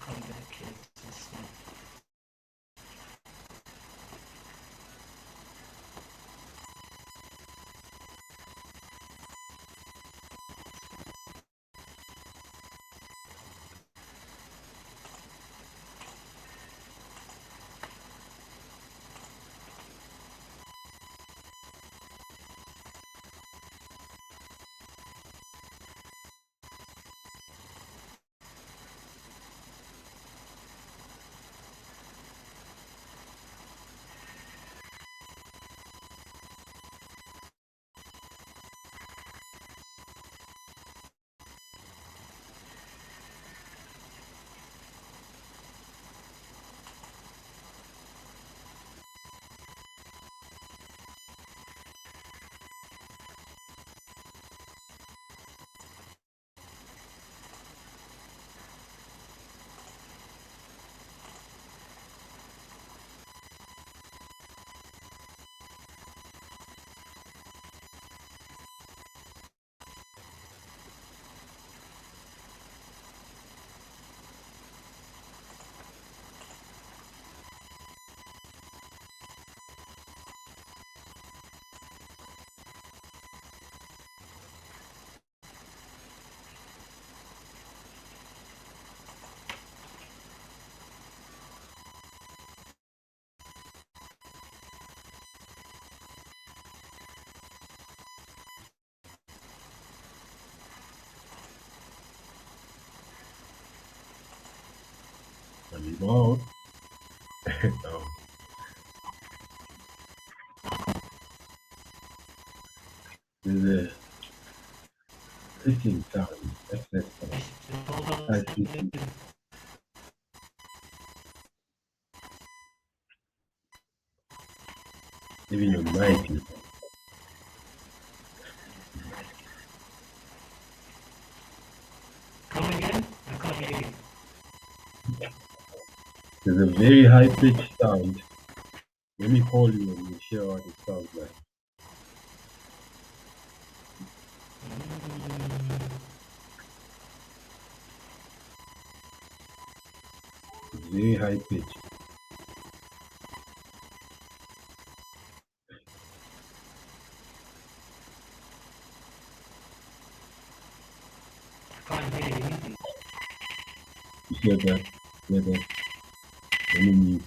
come back here to this one. Wow. No. There's a clicking sound, excess sound. Just hold on a I second. think even your mic is Come again? I can't hear you. there's a very high pitched sound. Let me call you and you share what it sounds like. It's very high pitched. I can't hear you either. You hear that? Hear that? Let me mute.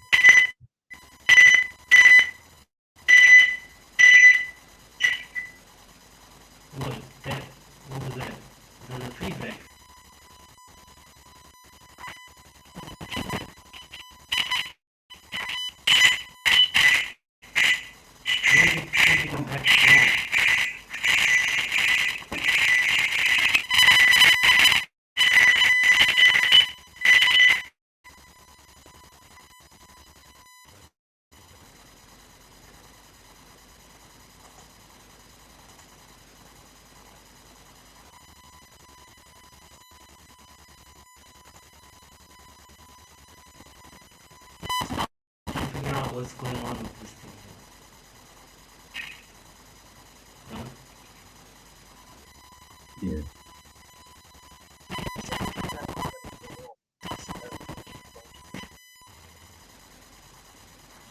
What? That? What was that? Was that a feedback? Maybe come back strong. Figure out what's going on with this thing. Huh? Yeah.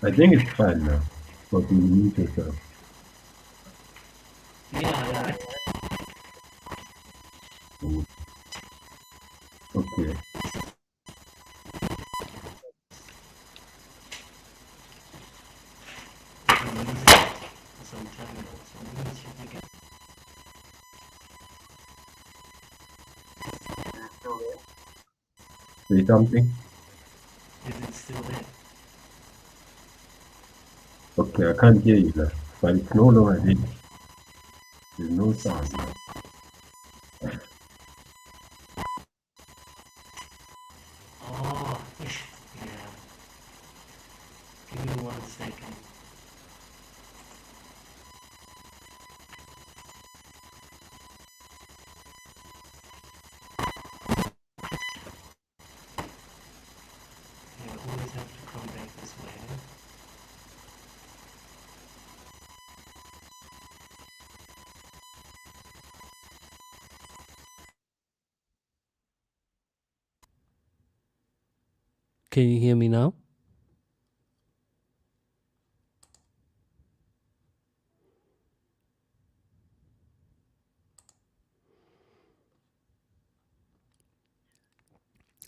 I think it's fine now. But you mute yourself. Yeah. Mm. Okay. Some time ago. So let me check again. Say something. Is it still there? Okay, I can't hear you now. But it's no longer there. There's no sound now. Oh, yeah. Give me 1 second. Yeah, always have to come back this way. Huh? Can you hear me now?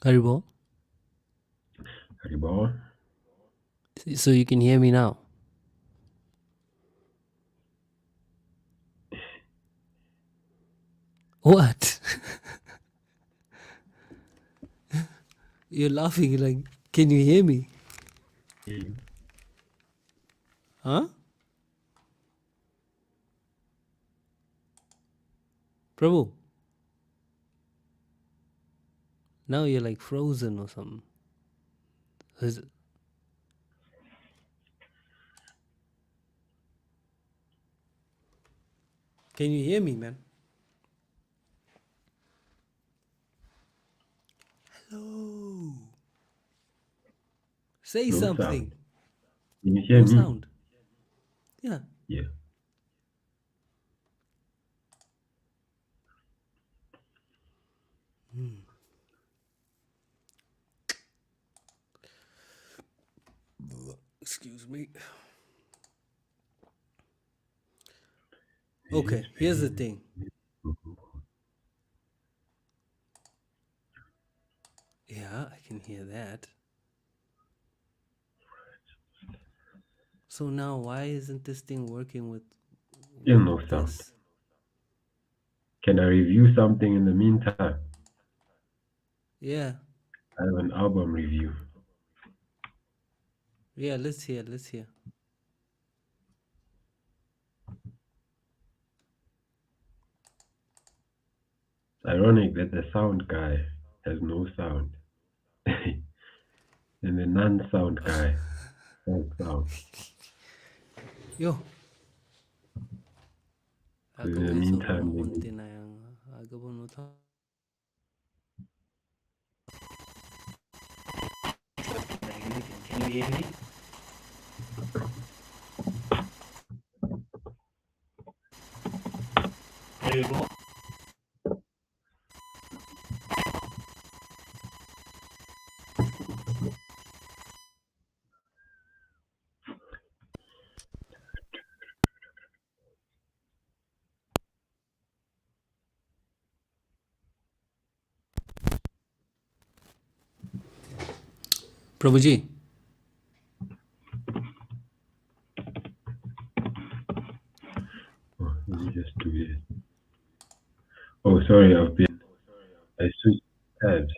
Haribo? Haribo? So you can hear me now? What? You're laughing like, can you hear me? Huh? Prabhu? Now you're like frozen or something. Is it- Can you hear me, man? Hello. Say No something. sound. Can you hear No me? sound. Yeah. Yeah. Excuse me. Okay, here's the thing. Yeah, I can hear that. So now why isn't this thing working with Still no sound. this? Can I review something in the meantime? Yeah. I have an album review. Yeah, let's hear. It's ironic that the sound guy has no sound. And the non-sound guy has sound. Yo. So in the meantime, Can you hear me? Haribo? Prabhuji. oh, let me just do this. Oh, sorry, I switched tabs.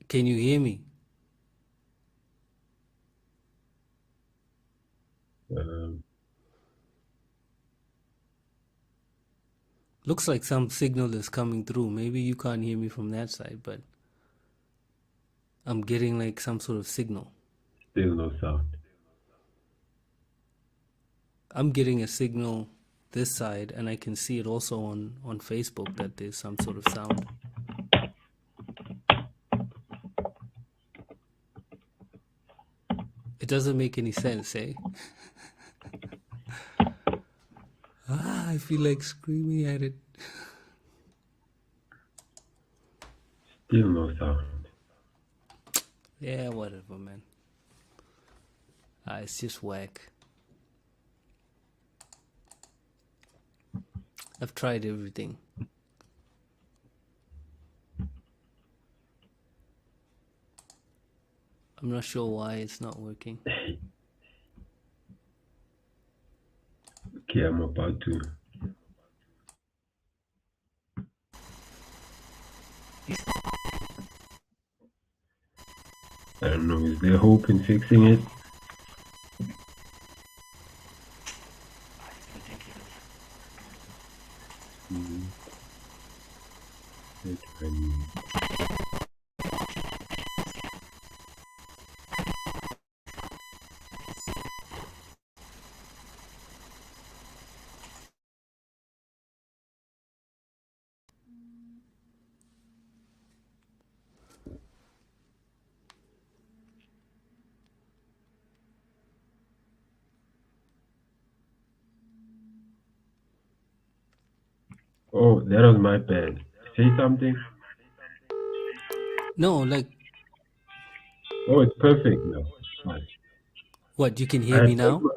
Can you hear me? Looks like some signal is coming through. Maybe you can't hear me from that side, but I'm getting like some sort of signal. Still no sound. I'm getting a signal this side, and I can see it also on Facebook that there's some sort of sound. It doesn't make any sense, eh? I feel like screaming at it. Still no sound. Yeah, whatever, man. It's just whack. I've tried everything. I'm not sure why it's not working. Okay, I'm about to. I don't know, is there hope in fixing it? Oh, that was my bad. Say something? No, like Oh, it's perfect now. It's fine. What, you can I hear me had put now? my,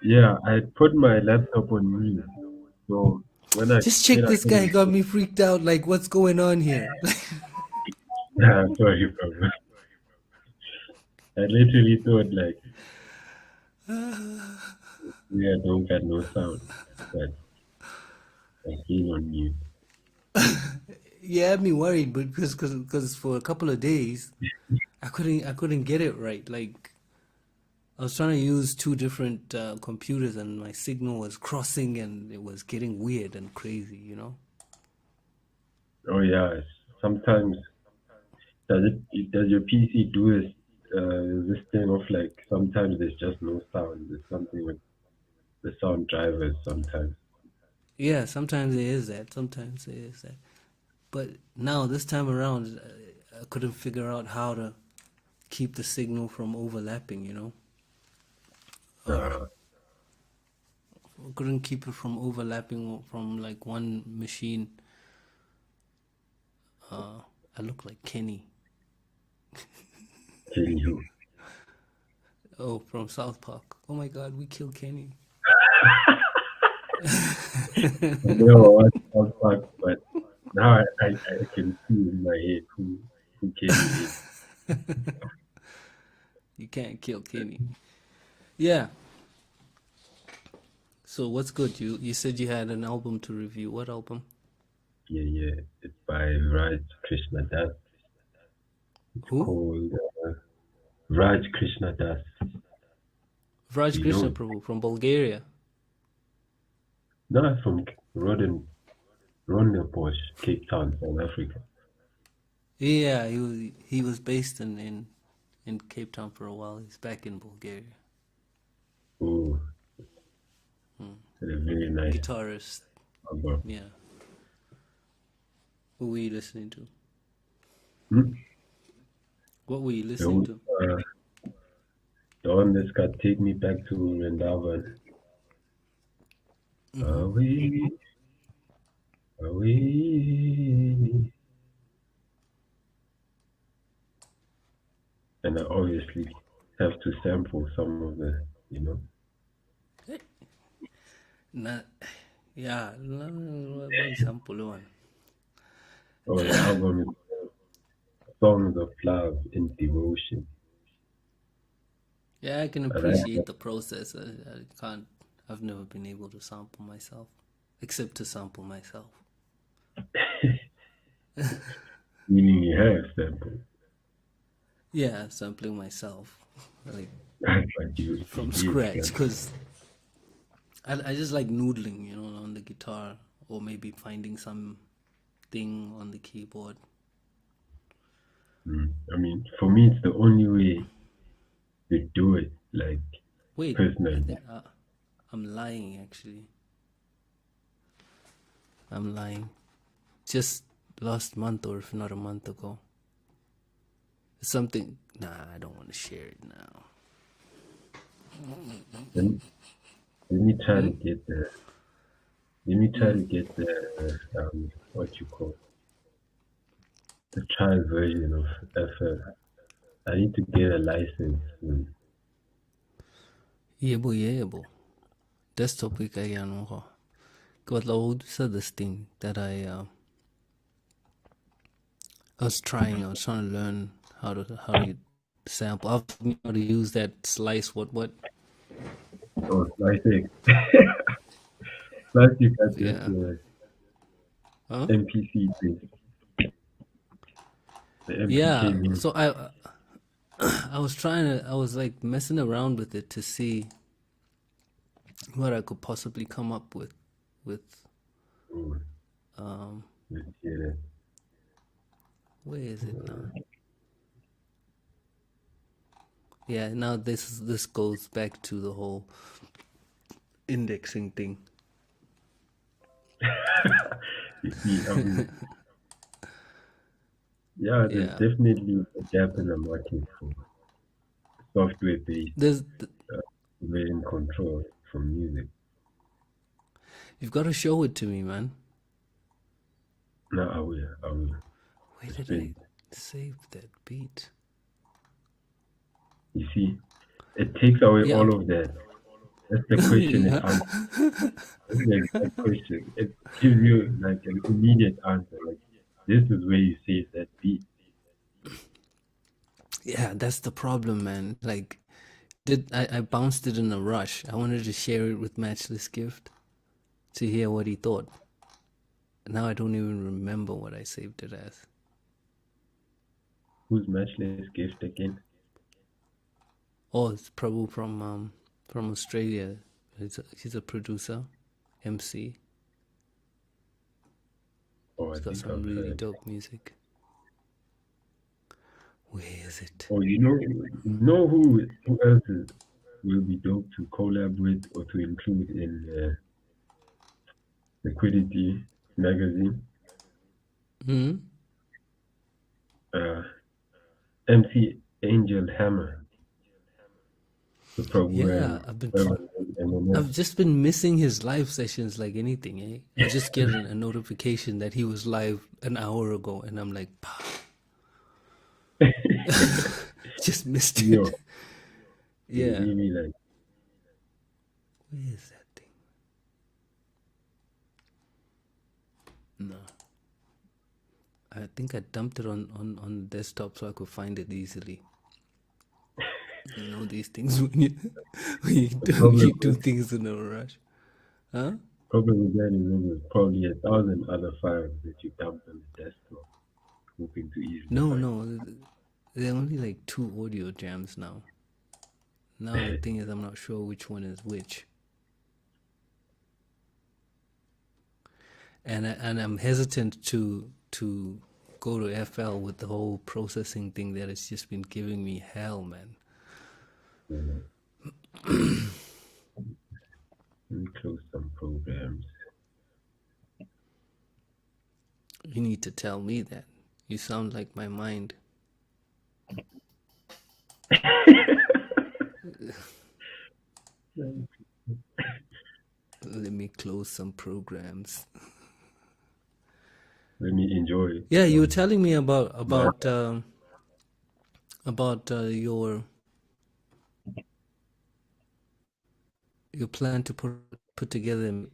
yeah, I had put my laptop on mute. So Just when check, I this guy couldn't, got me freaked out. Like, what's going on here? yeah, sorry, bro. I literally thought like, yeah, don't got no sound, but I came on mute. You had me worried, but because for a couple of days, I couldn't get it right. Like, I was trying to use two different computers, and my signal was crossing, and it was getting weird and crazy. Oh yeah, sometimes does your PC do this thing of like sometimes there's just no sound. There's something with the sound drivers sometimes. Yeah, sometimes it is that. Sometimes it is that. But now this time around, I couldn't figure out how to keep the signal from overlapping. Uh, I couldn't keep it from overlapping from like one machine. I look like Kenny. Kill you. Oh, from South Park. Oh my God, we killed Kenny. I never watched South Park, but now I can see in my head who Kenny is. You can't kill Kenny. Yeah. So what's good? You said you had an album to review. What album? Yeah, yeah. It's by Raj Krishna Das. It's Who? called Raj Krishna Das. Vraj You Krishna know, Prabhu from Bulgaria. not from Rondebosch, Cape Town, South Africa. Yeah, he was based in Cape Town for a while. He's back in Bulgaria. Oh, it's a very nice Guitarist. album. Yeah. Who were you listening to? Hmm? What were you The, listening one- to? uh, the one that's got Take Me Back to Vrindavan. Away, away. And I obviously have to sample some of the. Not. Yeah, one sample one. Oh, the album is Songs of Love and Devotion. Yeah, I can I like appreciate the process. I can't. I've never been able to sample myself, except to sample myself. meaning you have samples, Yeah, sampling myself, like but you from give scratch, samples. because I just like noodling, on the guitar, or maybe finding some thing on the keyboard. I mean, for me, it's the only way to do it, like, Wait, I personally. think I'm lying. Actually, I'm lying. Just last month, or if not a month ago, something. Nah, I don't want to share it now. Let me, let me try to Hmm? get what you call the trial version of FL. I need to get a license soon. Yebo, yebo. Desktop week again. Got load said this thing that I was trying. I was trying to learn how to sample. I've how to use that slice. What? Oh, license. Plus, you got this Yeah. Huh? MPC thing, the MPK Yeah. music. So I was trying to. I was like messing around with it to see what I could possibly come up with. Oh, Um, let's hear where is it now? Yeah. Now this goes back to the whole indexing thing. that. You see, yeah, there's Yeah. definitely a gap in the market for software-based There's version control for music. You've got to show it to me, man. No, I will. Where It's did I been, save that beat? You see, it takes away Yeah, all of that. That's the question it yeah, answers. That's the exact question. It gives you like an immediate answer. Like this is where you save that beat. yeah. That's the problem, man. Like, I bounced it in a rush. I wanted to share it with Matchless Gift to hear what he thought. Now I don't even remember what I saved it as. Who's matchless gift again? Oh, it's Prabhu from Australia. He's a producer, MC. Oh, I He's got think some I've really heard. dope music. Where is it? Oh, you know who else will be dope to collab with or to include in Liquidity magazine? Hmm. Uh, MC Angel Hammer, the Prabhu Yeah, and Eminem. I've just been missing his live sessions like anything, eh? I just get a notification that he was live an hour ago, and I'm like, "Pah," just missed Yo, it. you Yeah. really like. Where is that thing? No. I think I dumped it on the desktop so I could find it easily. You know these things when The problem, you do things in a rush. Huh? problem with that is there's probably 1,000 other files that you dumped on the desktop, hoping to easily No, find. no. There are only like 2 audio jams now. Now the thing is I'm not sure which one is which. And I'm hesitant to go to FL with the whole processing thing that it's just been giving me hell, man. Uh, Let me close some programs. You need to tell me that. You sound like my mind. Let me close some programs. Let me enjoy Yeah, you were some telling me about my your plan to put together.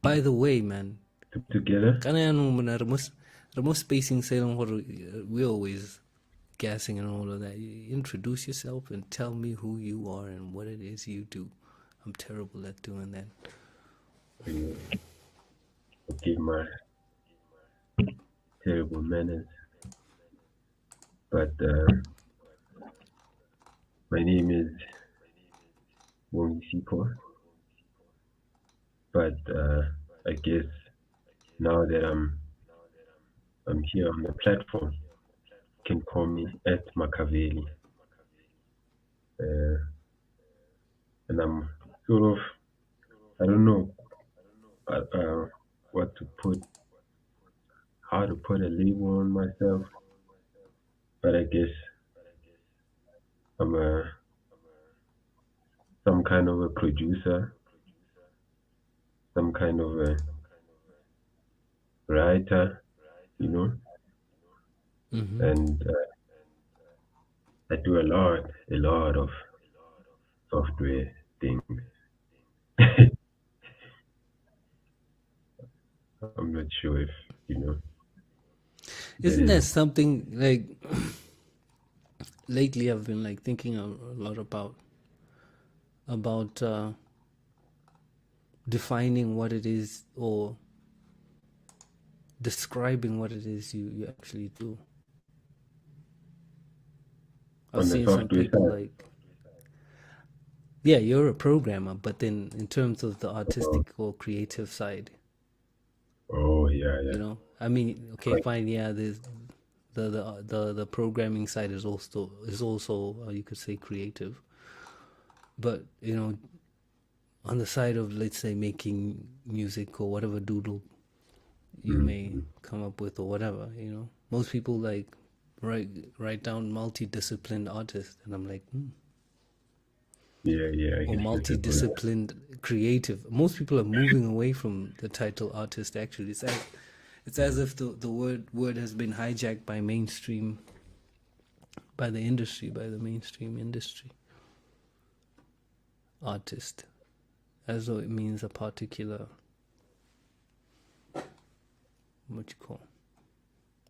By the way, man, together. kana ano mo na remote spacing say we always gassing and all of that. You introduce yourself and tell me who you are and what it is you do. I'm terrible at doing that. Okay, my terrible manners. But my name is Wong. But I guess now that I'm here on the platform, you can call me at Machiavelli. Uh, and I'm sort of, I don't know what to put, how to put a label on myself, but I guess I'm some kind of a producer, some kind of a writer, you know, Mm-hmm. and I do a lot of software things. I'm not sure if you know that Isn't there is. something like lately I've been like thinking a lot about defining what it is or describing what it is you actually do. I've On the seen some software people side. like, yeah, you're a programmer, but then in terms of the Oh, artistic or creative side, oh yeah, you yeah. know, I mean, okay, Quite. fine, yeah, there's the programming side is also you could say creative, but you know, on the side of let's say making music or whatever doodle you may Mm-hmm. come up with or whatever, you know, most people like write down multidisciplined artist, and I'm like, Yeah, yeah. I or guess this is what. multidisciplined creative. Most people are moving away from the title artist. Actually, it's as if the word has been hijacked by mainstream by the industry, by the mainstream industry. Artist, as though it means a particular, what you call,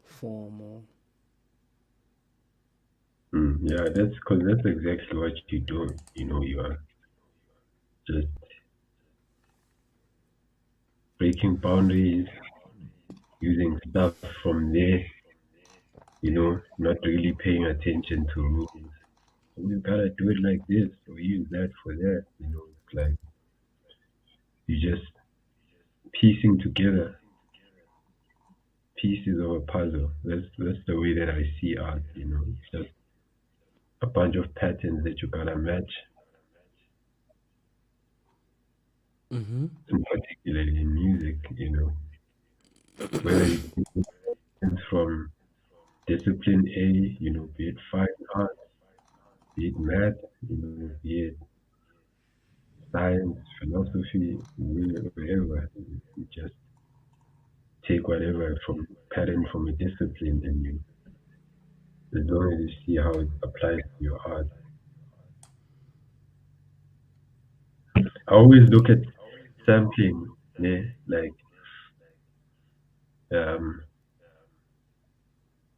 form or. Yeah, that's because that's exactly what you do. You are just breaking boundaries, using stuff from there, not really paying attention to rules. So you gotta do it like this, or use that for that. It's like you just piecing together pieces of a puzzle. That's the way that I see art. It's just a bunch of patterns that you gotta match, Mm-hmm. and particularly in music, whether you it's from discipline A, be it fine art, be it math, be it science, philosophy, wherever. You just take whatever from pattern from a discipline and you as long as you see how it applies to your art. I always look at sampling, yeah, like um,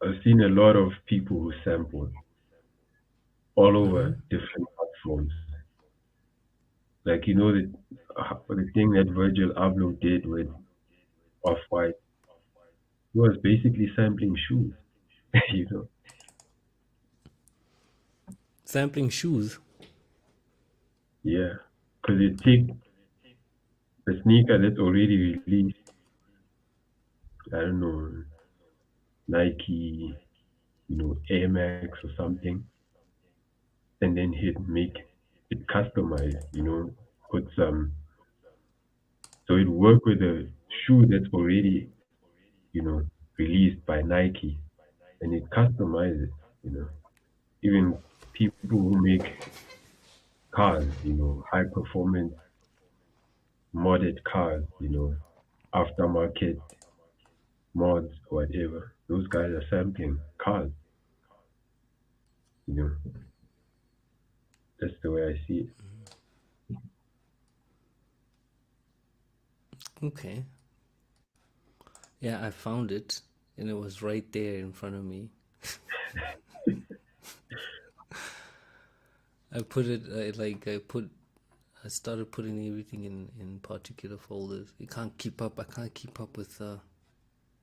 I've seen a lot of people who sample all Mm-hmm. over different art forms. Like the thing that Virgil Abloh did with Off White, he was basically sampling shoes. you know, Sampling shoes. yeah, because you take the sneaker that's already released, I don't know, Nike, Air Max or something, and then he'd make it customized, put some, so it work with a shoe that's already, released by Nike, and it customize it. Even people who make cars, high performance modded cars, aftermarket mods, whatever. Those guys are sampling cars. That's the way I see it. Okay. Yeah, I found it, and it was right there in front of me. I put it I started putting everything in particular folders. You can't keep up. I can't keep up with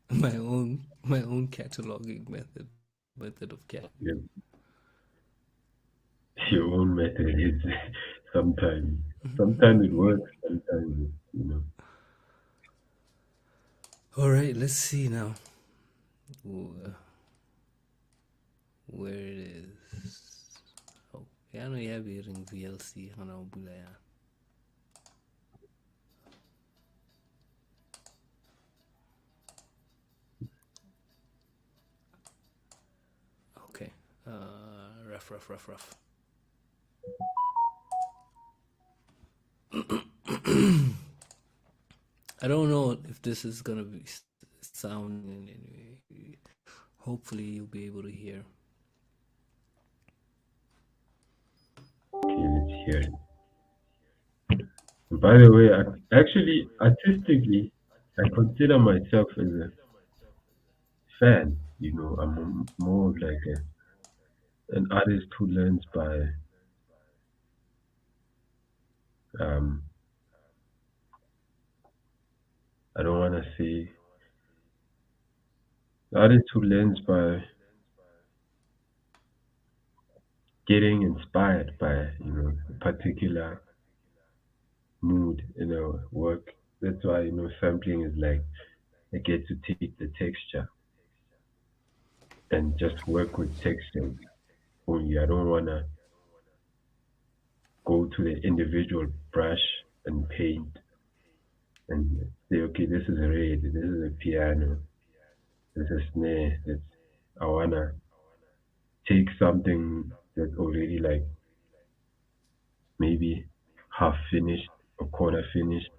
my own cataloging method of cat. Yeah. Your own method is sometimes sometimes it works, sometimes All right, let's see now where it is. Oh, yeah, no, yeah, we're in VLC. Hana bulaya. Okay. Rough. I don't know if this is gonna be sound in any way. Hopefully, you'll be able to hear. okay, let's hear it. By the way, actually artistically I consider myself as a fan. I'm more of like an artist who learns by um I don't wanna say artist who learns by getting inspired by a particular mood in a work. That's why sampling is like I get to take the texture and just work with textures only. I don't wanna go to the individual brush and paint and say, okay, this is a red, this is a piano, this is snare. I wanna take something that's already like maybe half finished or quarter finished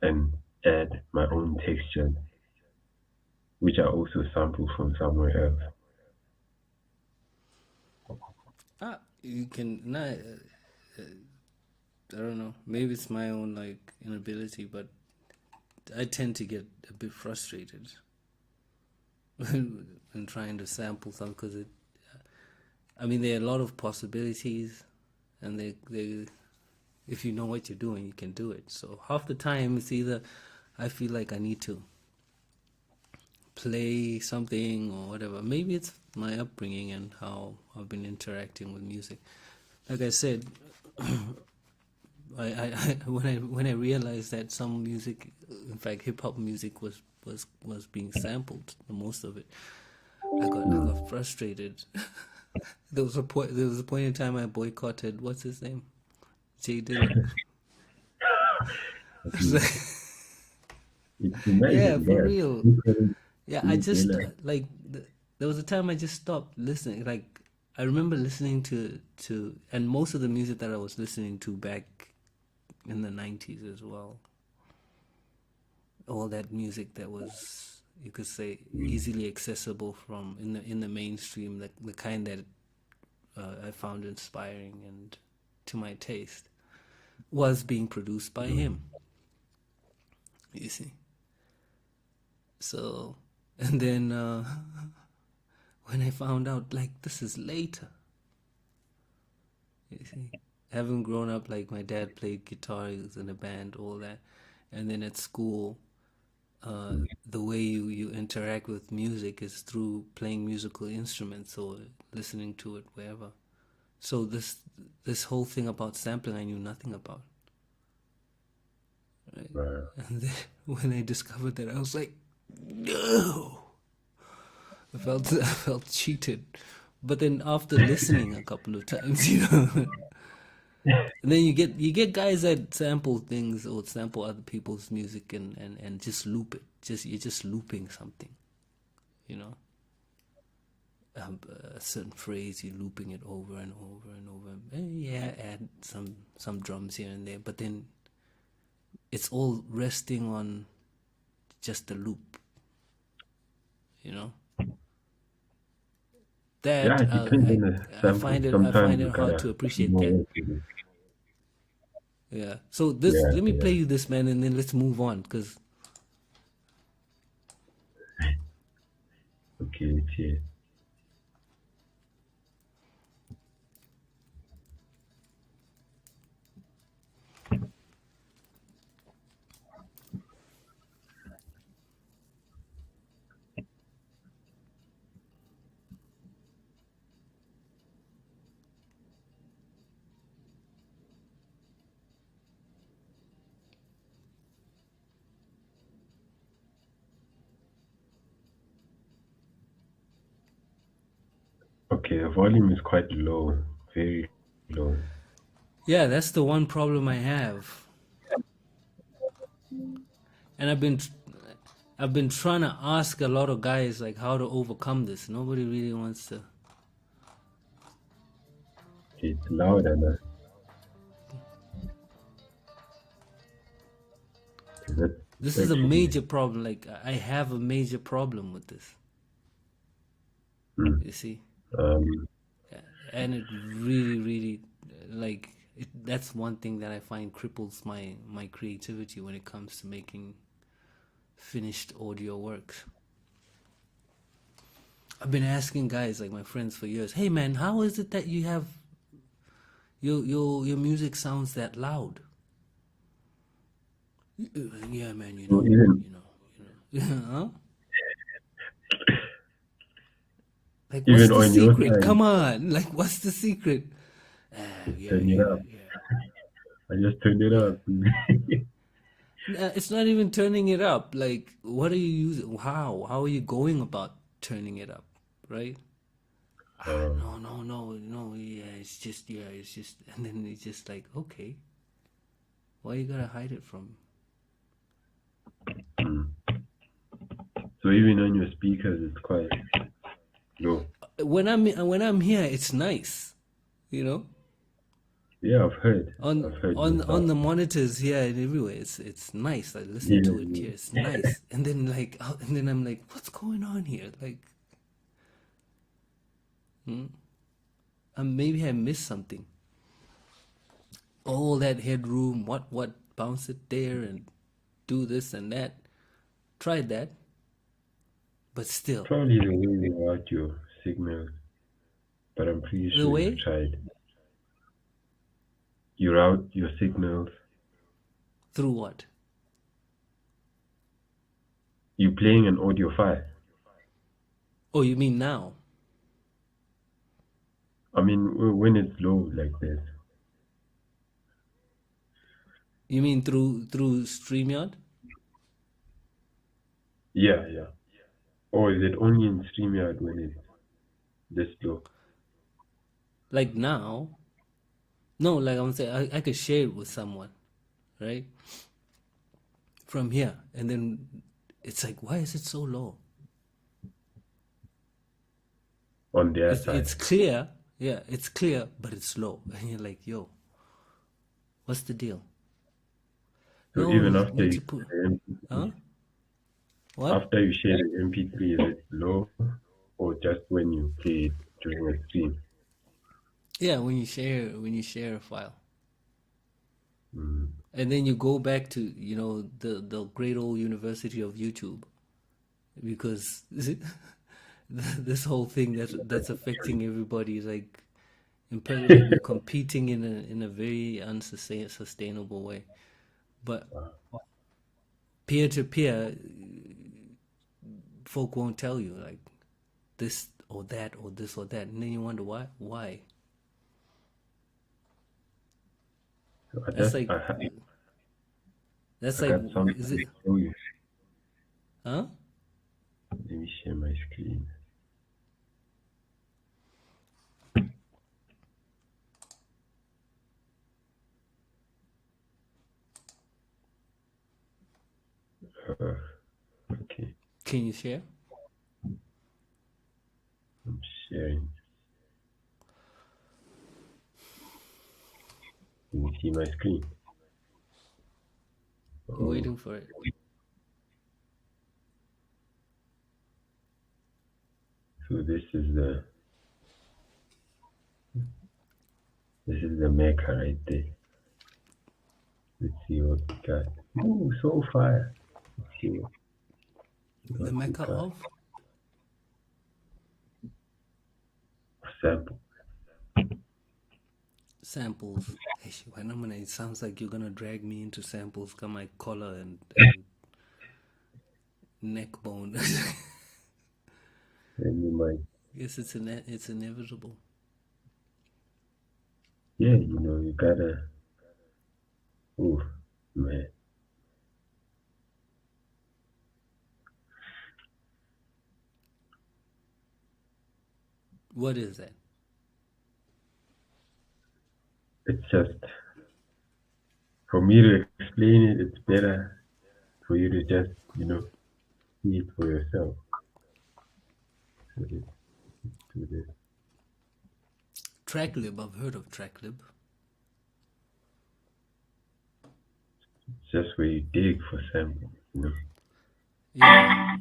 and add my own texture, which I also sample from somewhere else. you can not. I don't know. Maybe it's my own like inability, but I tend to get a bit frustrated when trying to sample something because it. I mean, there are a lot of possibilities, and they if you know what you're doing, you can do it. So half the time, it's either I feel like I need to play something or whatever. Maybe it's my upbringing and how I've been interacting with music. Like I said, when I realized that some music, in fact, hip hop music was being sampled, most of it, I got frustrated. There was a point in time I boycotted. What's his name? Jay Dilla. It's It's yeah, amazing, for yeah. real. You couldn't Yeah, I do just Taylor. there was a time I just stopped listening. Like I remember listening to and most of the music that I was listening to back in the 90s as well. All that music that was, you could say, easily accessible from in the mainstream, the kind that I found inspiring and to my taste, was being produced by him. You see. So, and then when I found out, like, this is later, you see, having grown up, like, my dad played guitar, he was in a band, all that, and then at school, the way you interact with music is through playing musical instruments or listening to it wherever. So this whole thing about sampling, I knew nothing about. Right? Wow. And then when I discovered that, I was like, no. I felt cheated. But then after listening a couple of times, and then you get guys that sample things or sample other people's music and just loop it. You're just looping something, you know. A certain phrase, you're looping it over and over and over. And yeah, add some drums here and there, but then it's all resting on just the loop, you know. Yeah, That it depends on the sample. I Sometimes find you it hard gotta to do appreciate more that. work in it. Yeah. So Yeah, let me play yeah. you this, man, and then let's move on. Cause Okay, cheers. Okay, the volume is quite low, very low. yeah, that's the one problem I have, and I've been trying to ask a lot of guys like how to overcome this. Nobody really wants to. Okay, it's louder now. Okay, This that's is a actually. major problem. Like I have a major problem with this. Hmm. You see, Um, and it really like that's one thing that I find cripples my creativity when it comes to making finished audio works. I've been asking guys like my friends for years, hey man, how is it that you have your music sounds that loud? Yeah man, so even you know. Huh? Like what's even the on your secret? side, Come on, like what's the secret? Yeah, turn it up. I just turned it yeah. up. It's not even turning it up. Like, what are you using? How are you going about turning it up? Right? Uh, No. Yeah, it's just, and then it's just like, okay, why you gotta hide it from me? hmm. So even on your speakers, it's quite low. When I'm here, it's nice, you know. Yeah, I've heard. On I've heard your on stuff. the monitors here and everywhere, it's nice. I listen Yeah, to it here, it's nice. And then and then I'm like, what's going on here? Like, hmm? maybe I missed something. All that headroom, what, bounce it there and do this and that. Tried that, but still, Probably the way you route your signals, but I'm pretty the sure you've way tried. You route your signals. through what? You playing an audio file. Oh, you mean now? I mean, when it's low like this. You mean through StreamYard? Yeah, yeah. Or is it only in StreamYard when it's this low? Like now? No, like I'm saying, I could share it with someone, right? From here, and then it's like, why is it so low? On their It's side. clear, yeah, it's clear, but it's low, and you're like, yo, what's the deal? So No, even you after need you to put, share the huh? MP3, What? after you share the MP3, is it low or just when you play it during a stream? Yeah, when you share a file, Mm. and then you go back to the great old University of YouTube, because this whole thing that's affecting everybody is like like we're competing in a very unsustainable way. But peer to peer, folk won't tell you like this or that or this or that, and then you wonder why. So That's like that's I like got something is to it, show you. huh? Let me share my screen. Uh, okay, Can you share? I'm sharing. Can you see my screen? I'm Oh, waiting for it. so this is the mecha right there. Let's see what we got. Ooh, so fire. Let's see The what we mecca got. of Sample. samples. Hey, when it sounds like you're gonna drag me into samples. Got my collar and neck bone. And you might, Guess it's inevitable. yeah, you gotta, ooh, man. What is that? It's just, for me to explain it, it's better for you to just, see it for yourself. So let's do this. Tracklib. I've heard of Tracklib. It's just where you dig for samples. Yeah,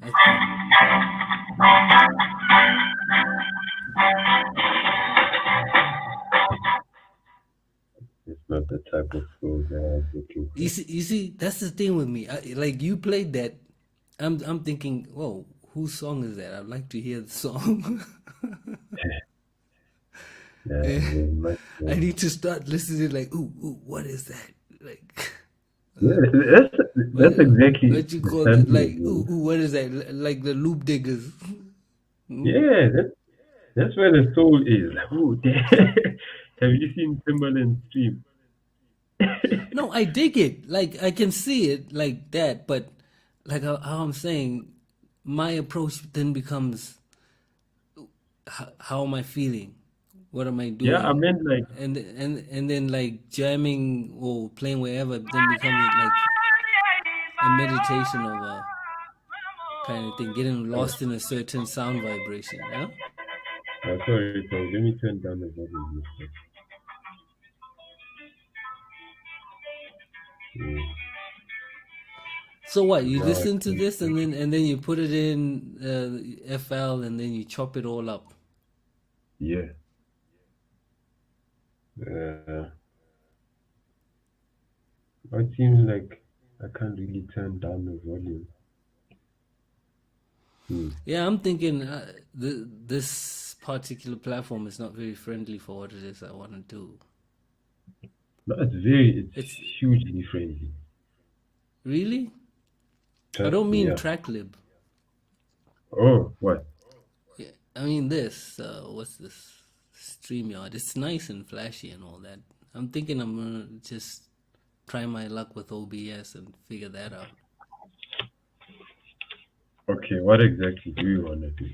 It's not the type of flow that I was looking for. you see, that's the thing with me. Like you played that, I'm thinking, whoa, whose song is that? I'd like to hear the song. Yeah, Eh, there's much I more. need to start listening. Like, ooh, what is that? Like, Yeah, what, that's exactly what you the call it? sampling. Like, ooh, what is that? Like the loop diggers. Hmm? Yeah, that's where the soul is. Like, oh, have you seen Timberland stream? No, I dig it. Like I can see it like that, but like how I'm saying, my approach then becomes how am I feeling? What am I Yeah, I doing? meant like, And then like jamming or playing wherever then becomes like a meditation of a kind of thing, getting oh, lost in a certain sound vibration. Yeah. sorry, so let me turn down the volume. Mm, So what? You now I listen to can, this and then you put it in FL and then you chop it all up. yeah, Uh, it seems like I can't really turn down the volume. Hmm. Yeah, I'm thinking this particular platform is not very friendly for what it is I want to do. No, it's It's hugely friendly. really. I Trust don't me, mean yeah. TrackLib. Oh, what? Yeah, I mean this. What's this? StreamYard. It's nice and flashy and all that. I'm thinking I'm gonna just try my luck with OBS and figure that out. Okay, what exactly do you want to do?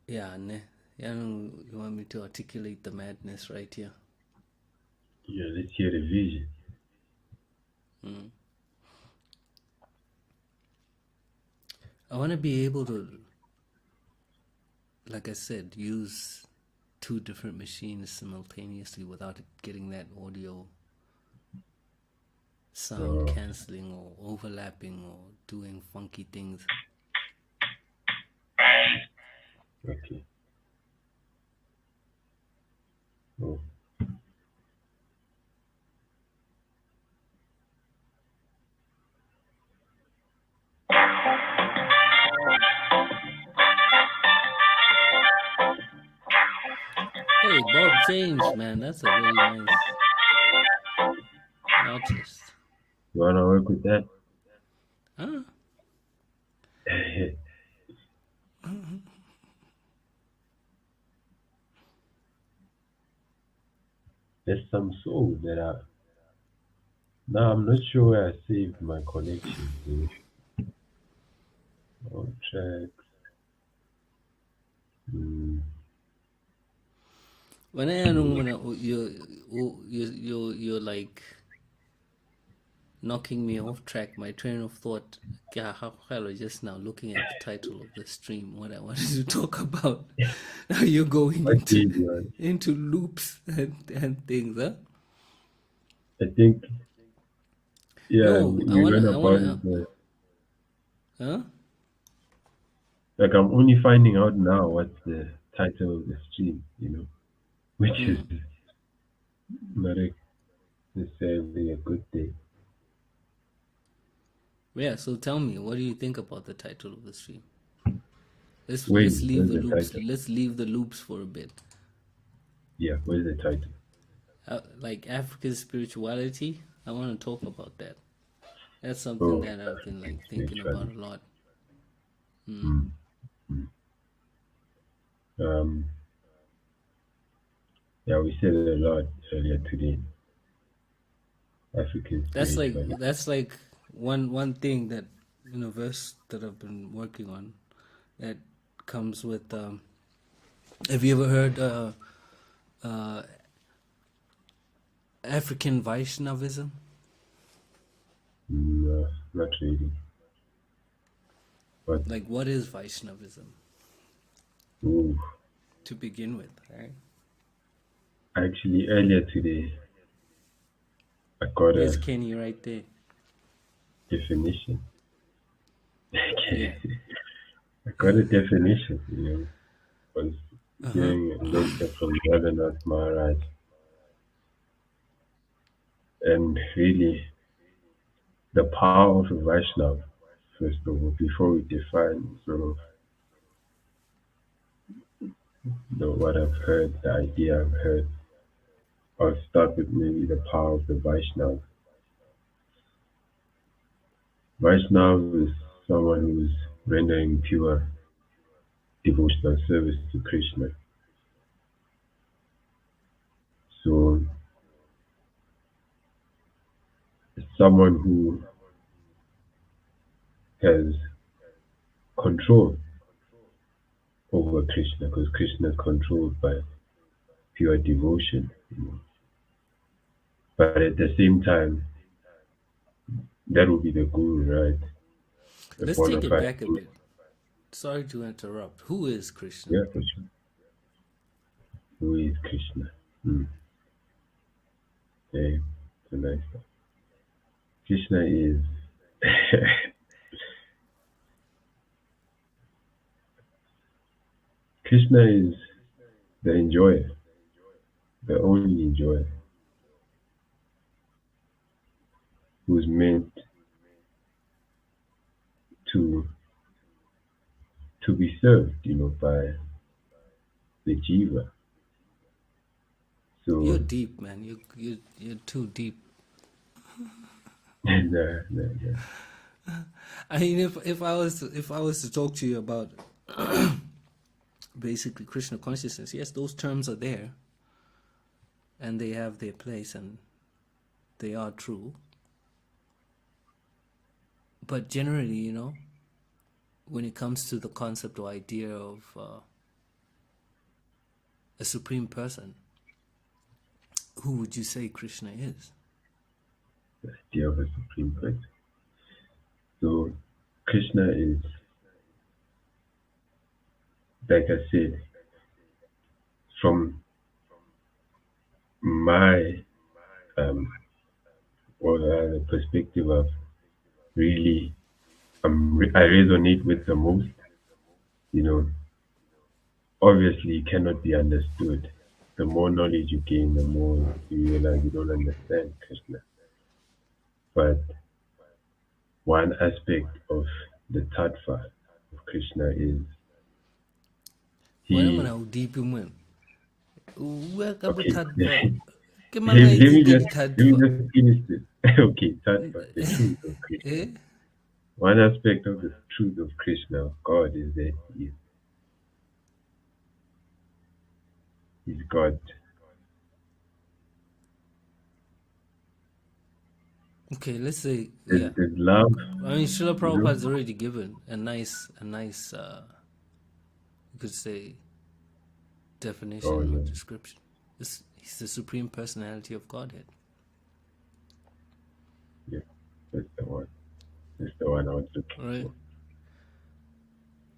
Yeah, ne. Yeah, you want me to articulate the madness right here? Yeah, let's hear the vision. Mm. I want to be able to, like I said, use two different machines simultaneously without it getting that audio sound Oh, canceling or overlapping or doing funky things. okay. Oh, Hey, Bob James, man, that's a very nice artist. you want to work with that? Huh? There's some songs that are. Now, I'm not sure where I saved my collection. So, all tracks. Mm, When I know when you're like knocking me off track, my train of thought. Yeah, how hello, just now looking at the title of the stream, what I wanted to talk about. Now you're going what did you into loops and things, huh? I think, yeah, No, we went I about it. wanna, huh? Like, I'm only finding out now what's the title of the stream, which is Hmm. not necessarily a good thing. Yeah. So tell me, what do you think about the title of the stream? Let's Wait, leave where's the the loops. title? Let's leave the loops for a bit. Yeah, where's the title? Like African spirituality. I want to talk about that. That's something Oh, that I've been African like thinking about spirituality. a lot. Hmm. Mm. Um, yeah, we said it a lot earlier today. African spirituality. That's like one thing that verse that I've been working on that comes with. Have you ever heard uh, African Vaishnavism? Not really. But Like, what is Vaishnavism ooh, to begin with? Right? actually, earlier today, I got There's a Kenny right there. definition. Yeah. I got a definition, was Uh huh. hearing a lecture from Jagannath Maharaj, and really the power of a Vaishnava, first of all, before we define sort of what I've heard, the idea I've heard, I'll start with maybe the power of the Vaishnava. Vaishnava is someone who's rendering pure devotional service to Krishna. So it's someone who has control over Krishna, because Krishna is controlled by pure devotion. But at the same time, that would be the guru, right? A Let's bona take it fide back a guru. bit. Sorry to interrupt. Who is Krishna? Yeah, for sure. Who is Krishna? Hmm. Okay, it's a nice one. Krishna is Krishna is the enjoyer, the only enjoyer, who's meant to be served, by the jiva. You're So deep, man. You're too deep. nah, nah, nah. I mean, if I was to talk to you about basically Krishna consciousness, yes, those terms are there, and they have their place, and they are true. But generally, when it comes to the concept or idea of a supreme person, who would you say Krishna is? The idea of a supreme person. So Krishna is, like I said, from my um or the perspective of really I resonate with the most, you know, obviously it cannot be understood. The more knowledge you gain, the more you realize you don't understand Krishna. But one aspect of the tattva of Krishna is Why am I he deep in when? Welcome okay. to let me just Tadva. finish this. Okay, tattva, the truth of Krishna. Eh? One aspect of the truth of Krishna, of God, is that he's God. Okay, let's say, yeah. There's love, I mean, Srila you know. Prabhupada's already given a nice, you could say, Oh definition or no, description. He's the supreme personality of Godhead, yeah, that's the one. That's the one I was looking right? for.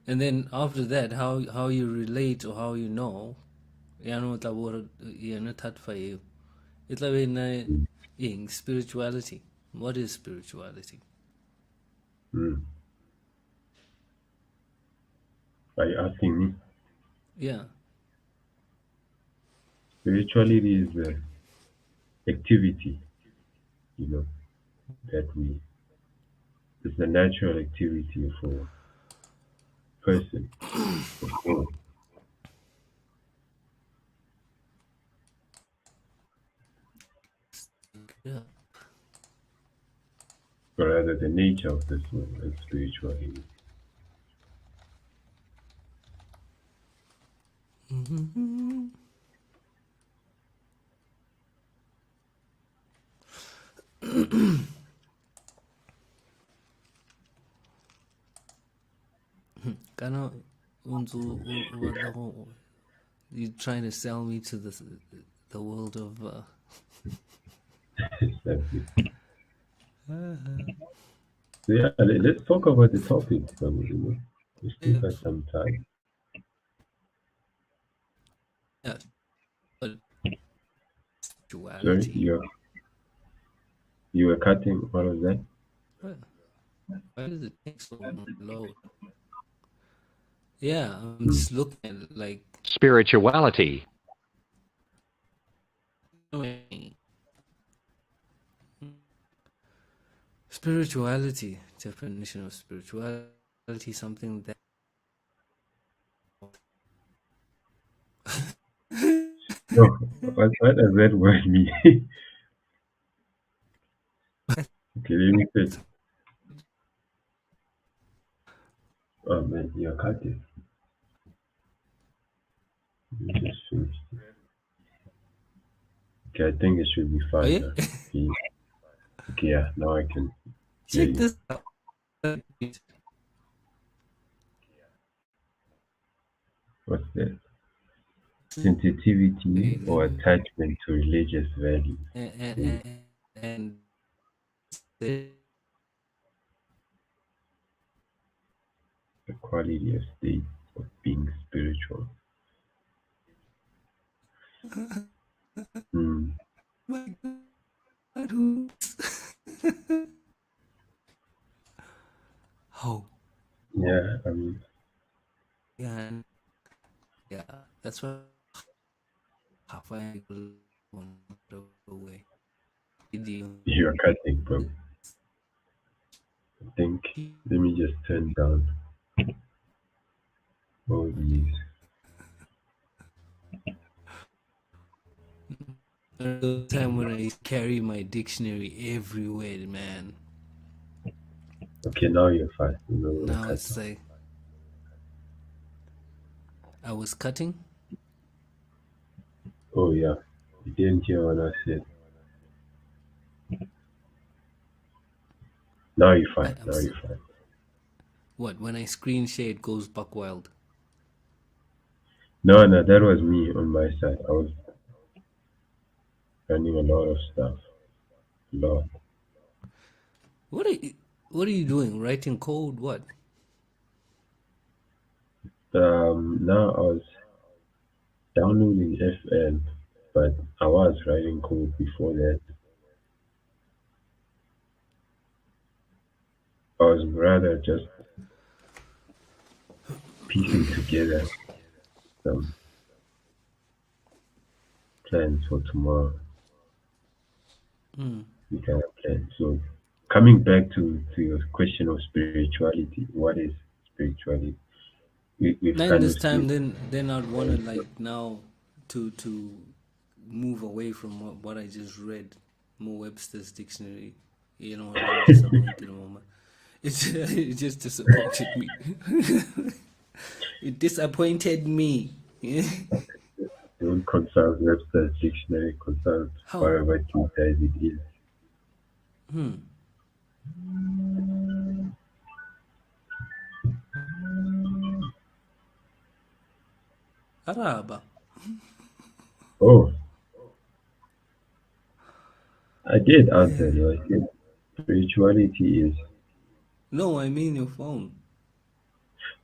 And then after that, how you relate or how you know, yano tabor yana tatfa itla na Mm. in spirituality. What is spirituality? Mm. Are you asking me? Yeah. Spirituality is activity, you know, that it's the natural activity for person, for soul, Yeah. or rather the nature of the soul and spirituality. Mm-hmm. Kana unzu you trying to sell me to the world of Exactly. So yeah, let's talk about the topic. We still got some time. yeah, Sorry, spirituality. you were cutting all of that. Why does it take so long to load? Yeah, I'm Mm. just looking at it like Spirituality. spirituality. Definition of spirituality: something that No, what does that word mean? Okay, let me say. Oh man, you're cutting. You just finished. Okay, I think it should be oh fine yeah. now. Okay, okay, yeah, now I can hear Check you. this out. What's that? Sensitivity or And, attachment to religious values. Mm. and the The quality of state of being spiritual. Mm. my God, who? How? Yeah, I mean, Yeah, yeah. That's what. find one way. Video. You're cutting, bro. I think. Let me just turn down all these. The time when I carry my dictionary everywhere, man. Okay, now you're fine. You know what Now I cut it's off. like I was cutting. Oh yeah, you didn't hear what I said. Now you're fine. I'm Now you're fine. what when I screen share it goes buck wild. No, no, that was me on my side. I was running a lot of stuff. A lot. What are you, what are you doing? Writing code? What? Now I was downloading FN, but I was writing code before that. I was rather just piecing together some plans for tomorrow. We kind of plan. So coming back to your question of spirituality, what is spirituality? We've Then kind this of time, split. then I'd wanna like now to move away from what I just read, more Webster's dictionary. You know what? I'm disappointed, Mama. It just disappointed me. It disappointed me. Yeah. Don't consult Webster's dictionary, consult How? whatever Gita as it is. Araba. Oh, I did answer you. I said spirituality is. No, I mean your phone.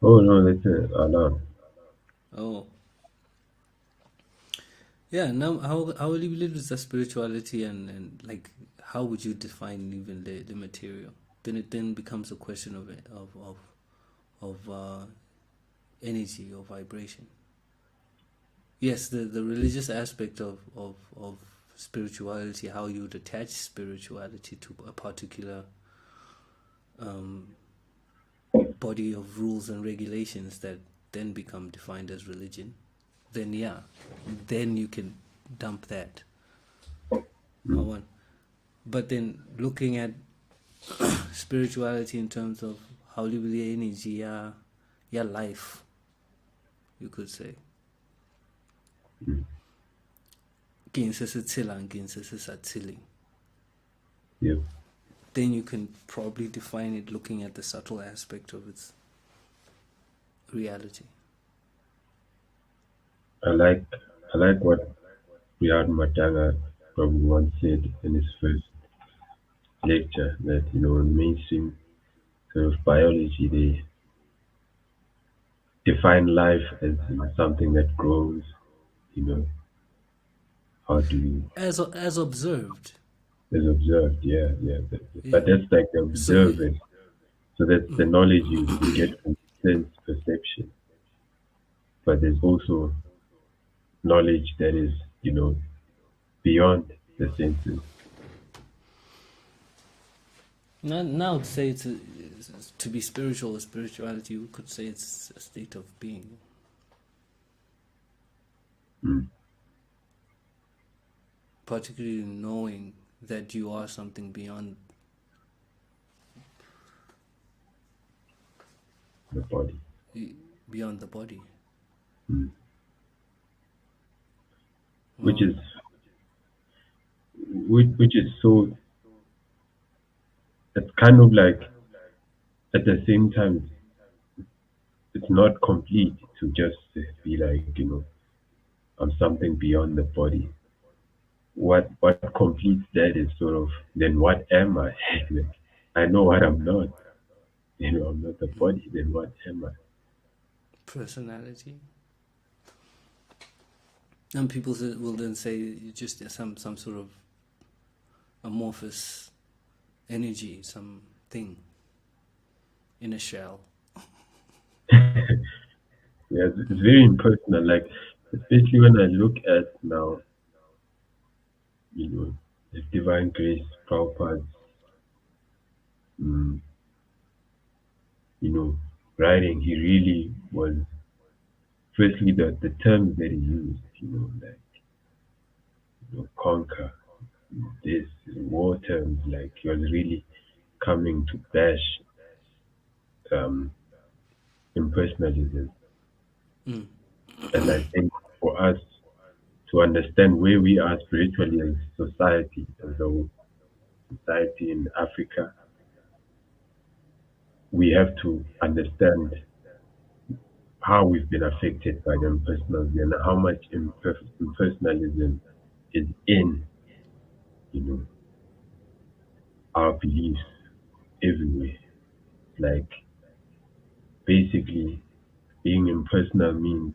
Oh no, that's an alarm. Oh. Yeah, now how will you believe is the spirituality and like how would you define even the material? Then it then becomes a question of energy or vibration. Yes, the religious aspect of spirituality, how you would attach spirituality to a particular body of rules and regulations that then become defined as religion, then yeah, then you can dump that. One. But then looking at spirituality in terms of how you believe energy, yeah, life, you could say. Yep. Then you can probably define it looking at the subtle aspect of its reality. I like I like what Riyad Matanga probably once said in his first lecture that in mainstream sort of biology they define life as something that grows. You know, how do you As observed. as observed? Yeah, yeah. But Yeah. that's like the So observing. So that's the knowledge you get from sense perception. But there's also knowledge that is beyond the senses. now to say to be spiritual or spirituality, we could say it's a state of being. Mm. Particularly knowing that you are something beyond The body. beyond the body. Mm. Which Well, is which is so it's kind of like at the same time it's not complete to just be like I'm something beyond the body. What completes that is sort of then what am I? Like, I know what I'm not. I'm not the body. Then what am I? personality. And people will then say you're just some sort of amorphous energy, something in a shell. Yeah, it's very impersonal. Like especially when I look at now. you know, the divine grace, Prabhupada's, mm, you know, writing, he really was, firstly, the terms that he used, like, conquer, this, war terms, like, he was really coming to bash um, impersonalism. Mm. And I think for us to understand where we are spiritually as society, as a society in Africa, we have to understand how we've been affected by the impersonalism and how much impersonalism is in, you know, our beliefs everywhere. Like basically being impersonal means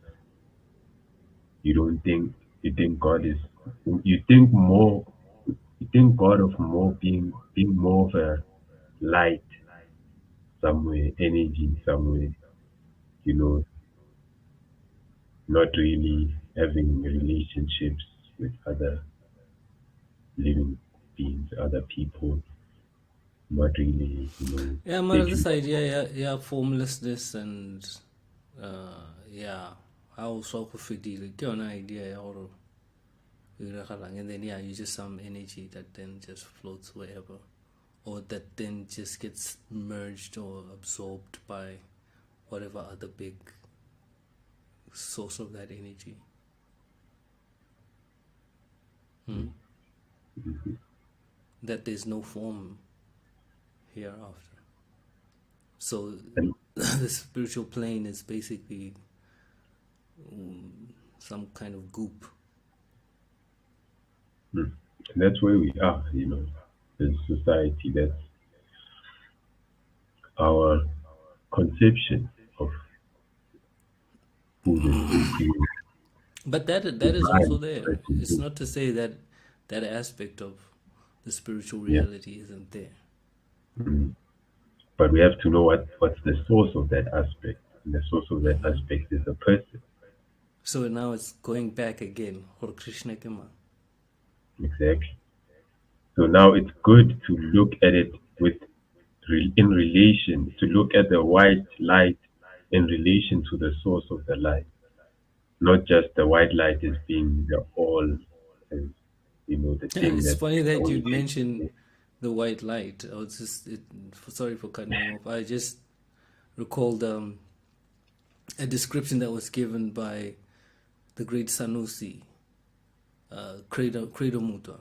you don't think you think God is you think more you think God of more being more of a light somewhere, energy somewhere, you know, not really having relationships with other living beings, other people, not really, Yeah, man, taking this idea, yeah, formlessness and yeah, how so could get an idea or and then yeah, you just some energy that then just floats wherever, or that then just gets merged or absorbed by whatever other big source of that energy. Hmm? That there's no form hereafter. So and the spiritual plane is basically some kind of goop. mm, that's where we are, as a society. That's our conception of who the supreme But that is also divine there. person It's is. not to say that that aspect of the spiritual Yeah. reality isn't there. Mm. But we have to know what's the source of that aspect. And the source of that aspect is the person. So now it's going back again. Hor Krishna Kema. Exactly. So now it's good to look at it in relation, to look at the white light in relation to the source of the light, not just the white light as being the all, as the Yeah, thing it's that funny the that only you'd thing. mention the white light. I was sorry for cutting you off. I just recalled a description that was given by the great Sanusi, Credo Muta,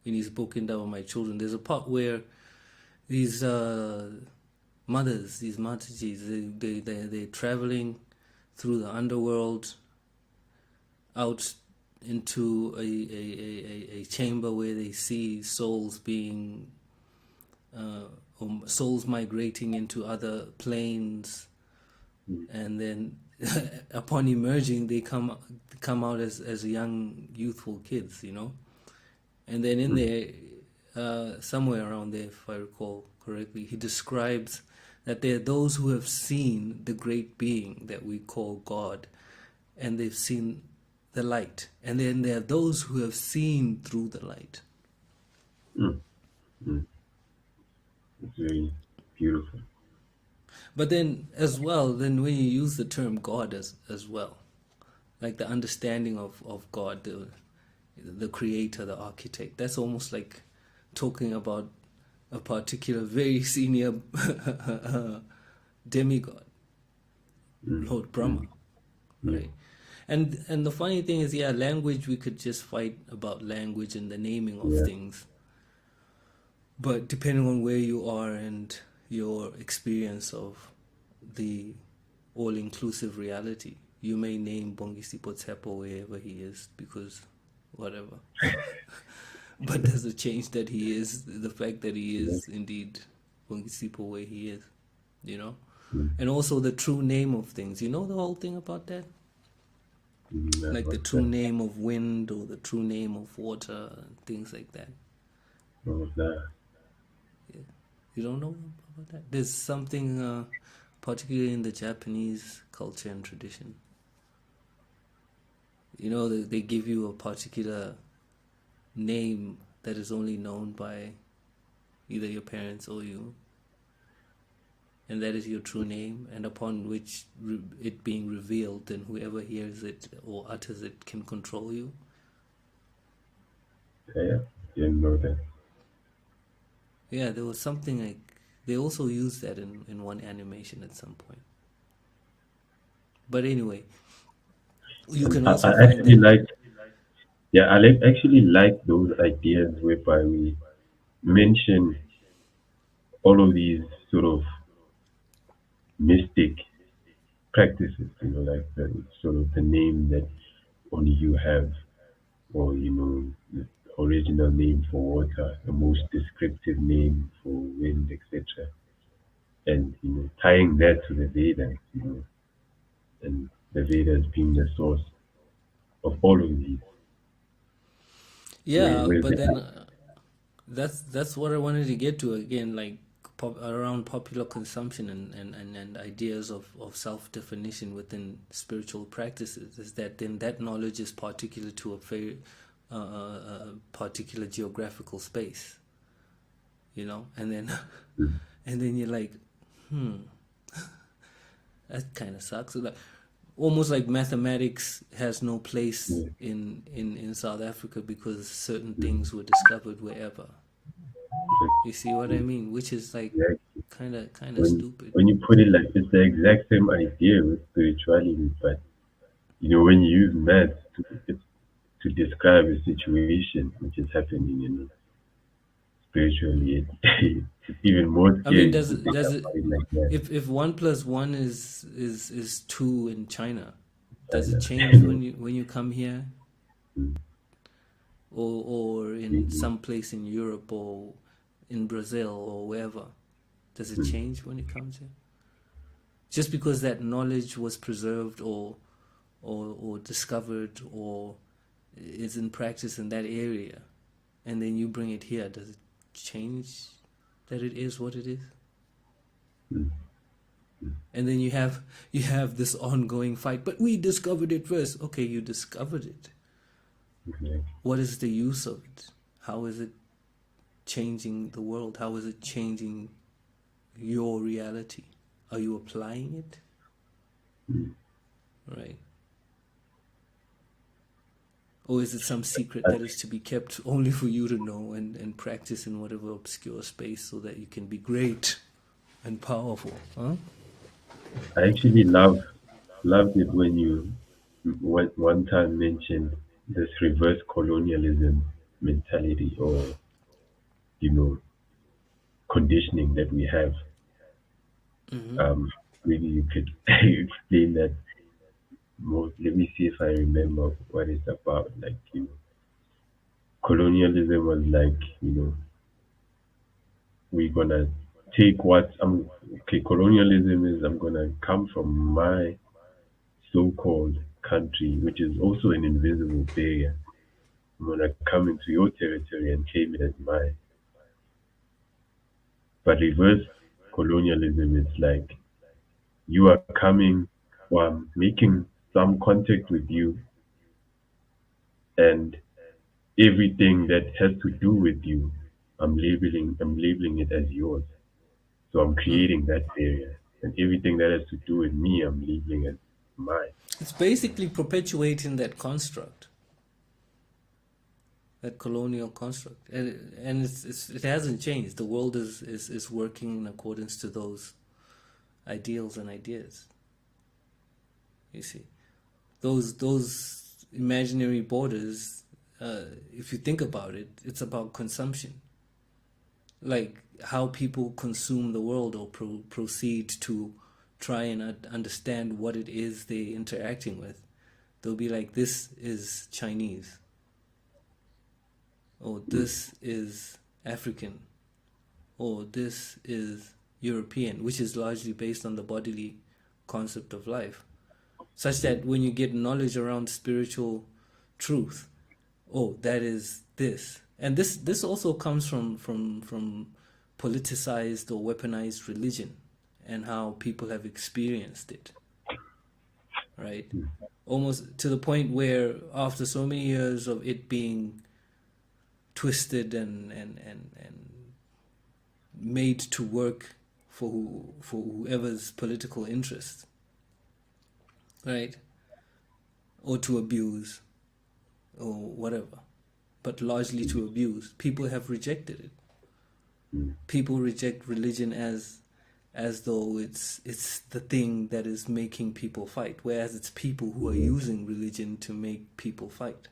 in his book Endow My Children. There's a part where these mothers, these Matajis, they're traveling through the underworld out into a chamber where they see souls being souls migrating into other planes, and then upon emerging they come out as young youthful kids, and then in there somewhere around there, if I recall correctly, he describes that there are those who have seen the great being that we call God, and they've seen the light, and then there are those who have seen through the light. Mm, mm, it's very beautiful. But then as well, then when you use the term God as well, like the understanding of God, the creator, the architect, that's almost like talking about a particular very senior demigod, Mm, Lord Brahma, mm, yeah, right? And the funny thing is, yeah, language, we could just fight about language and the naming of yeah. things, but depending on where you are and your experience of the all-inclusive reality, you may name Bongisipo Tsepo wherever he is because whatever. But does it change that he is, the fact that he Yeah. is indeed Bongisipo where he is, you know? Mm, And also the true name of things. You know the whole thing about that? Like the what's true that? name of wind or the true name of water and things like that. What's that? Yeah. You don't know about that? There's something, particularly in the Japanese culture and tradition. They give you a particular name that is only known by either your parents or you, and that is your true name, and upon which it being revealed, then whoever hears it or utters it can control you. Yeah, didn't know that. Yeah, there was something like they also used that in one animation at some point. But anyway, you can I also find actually that. like, yeah, actually like those ideas whereby we mention all of these sort of mystic practices, like the sort of the name that only you have, or the original name for water, the most descriptive name for wind, etc. And tying that to the Vedas, and the Vedas being the source of all of these, where Yeah, where but the then that's what I wanted to get to again, like around popular consumption and ideas of self-definition within spiritual practices, is that then that knowledge is particular to a very particular geographical space, and then and then you're like, that kind of sucks. Like, almost like mathematics has no place yeah, in South Africa because certain things were discovered wherever. You see what I mean? Which is like yeah, kind of when stupid. when you put it like it's the exact same idea with spirituality, but when you use math to describe a situation which is happening, spiritually, it's even more I mean, scary does to it think does it about it like that. if 1 + 1 is 2 in China, does it China, change when you come here, or in Mhm. some place in Europe or in Brazil or wherever? Does it change when it comes here? Just because that knowledge was preserved or discovered or is in practice in that area, and then you bring it here, does it change that it is what it is? And then you have this ongoing fight. But we discovered it first. Okay, you discovered it. Okay. What is the use of it? How is it changing the world? How is it changing your reality? Are you applying it? Right. Or is it some secret that is to be kept only for you to know and practice in whatever obscure space so that you can be great and powerful? Huh? I actually loved it when you one time mentioned this reverse colonialism mentality, or you know conditioning that we have. Mm-hmm. Maybe you could explain that more. Let me see if I remember what it's about. Like, colonialism was like, we're gonna take what I'm. Okay, colonialism is I'm gonna come from my so-called country, which is also an invisible barrier. I'm gonna come into your territory and claim it as mine. But reverse colonialism is like you are coming, or I'm making some contact with you, and everything that has to do with you, I'm labeling it as yours. So I'm creating that barrier. And everything that has to do with me, I'm labeling as mine. It's basically perpetuating that construct, that colonial construct, and it hasn't changed. The world is working in accordance to those ideals and ideas. You see, those imaginary borders. If you think about it, it's about consumption, like how people consume the world or proceed to try and understand what it is they're interacting with. They'll be like, "This is Chinese," or "This is African," or "This is European," which is largely based on the bodily concept of life. Such that when you get knowledge around spiritual truth, oh, that is this. And this also comes from politicized or weaponized religion and how people have experienced it, right? Almost to the point where after so many years of it being twisted and made to work for whoever's political interest, right? Or to abuse or whatever, but largely to abuse. People have rejected it. People reject religion as though it's the thing that is making people fight, whereas it's people who are using religion to make people fight.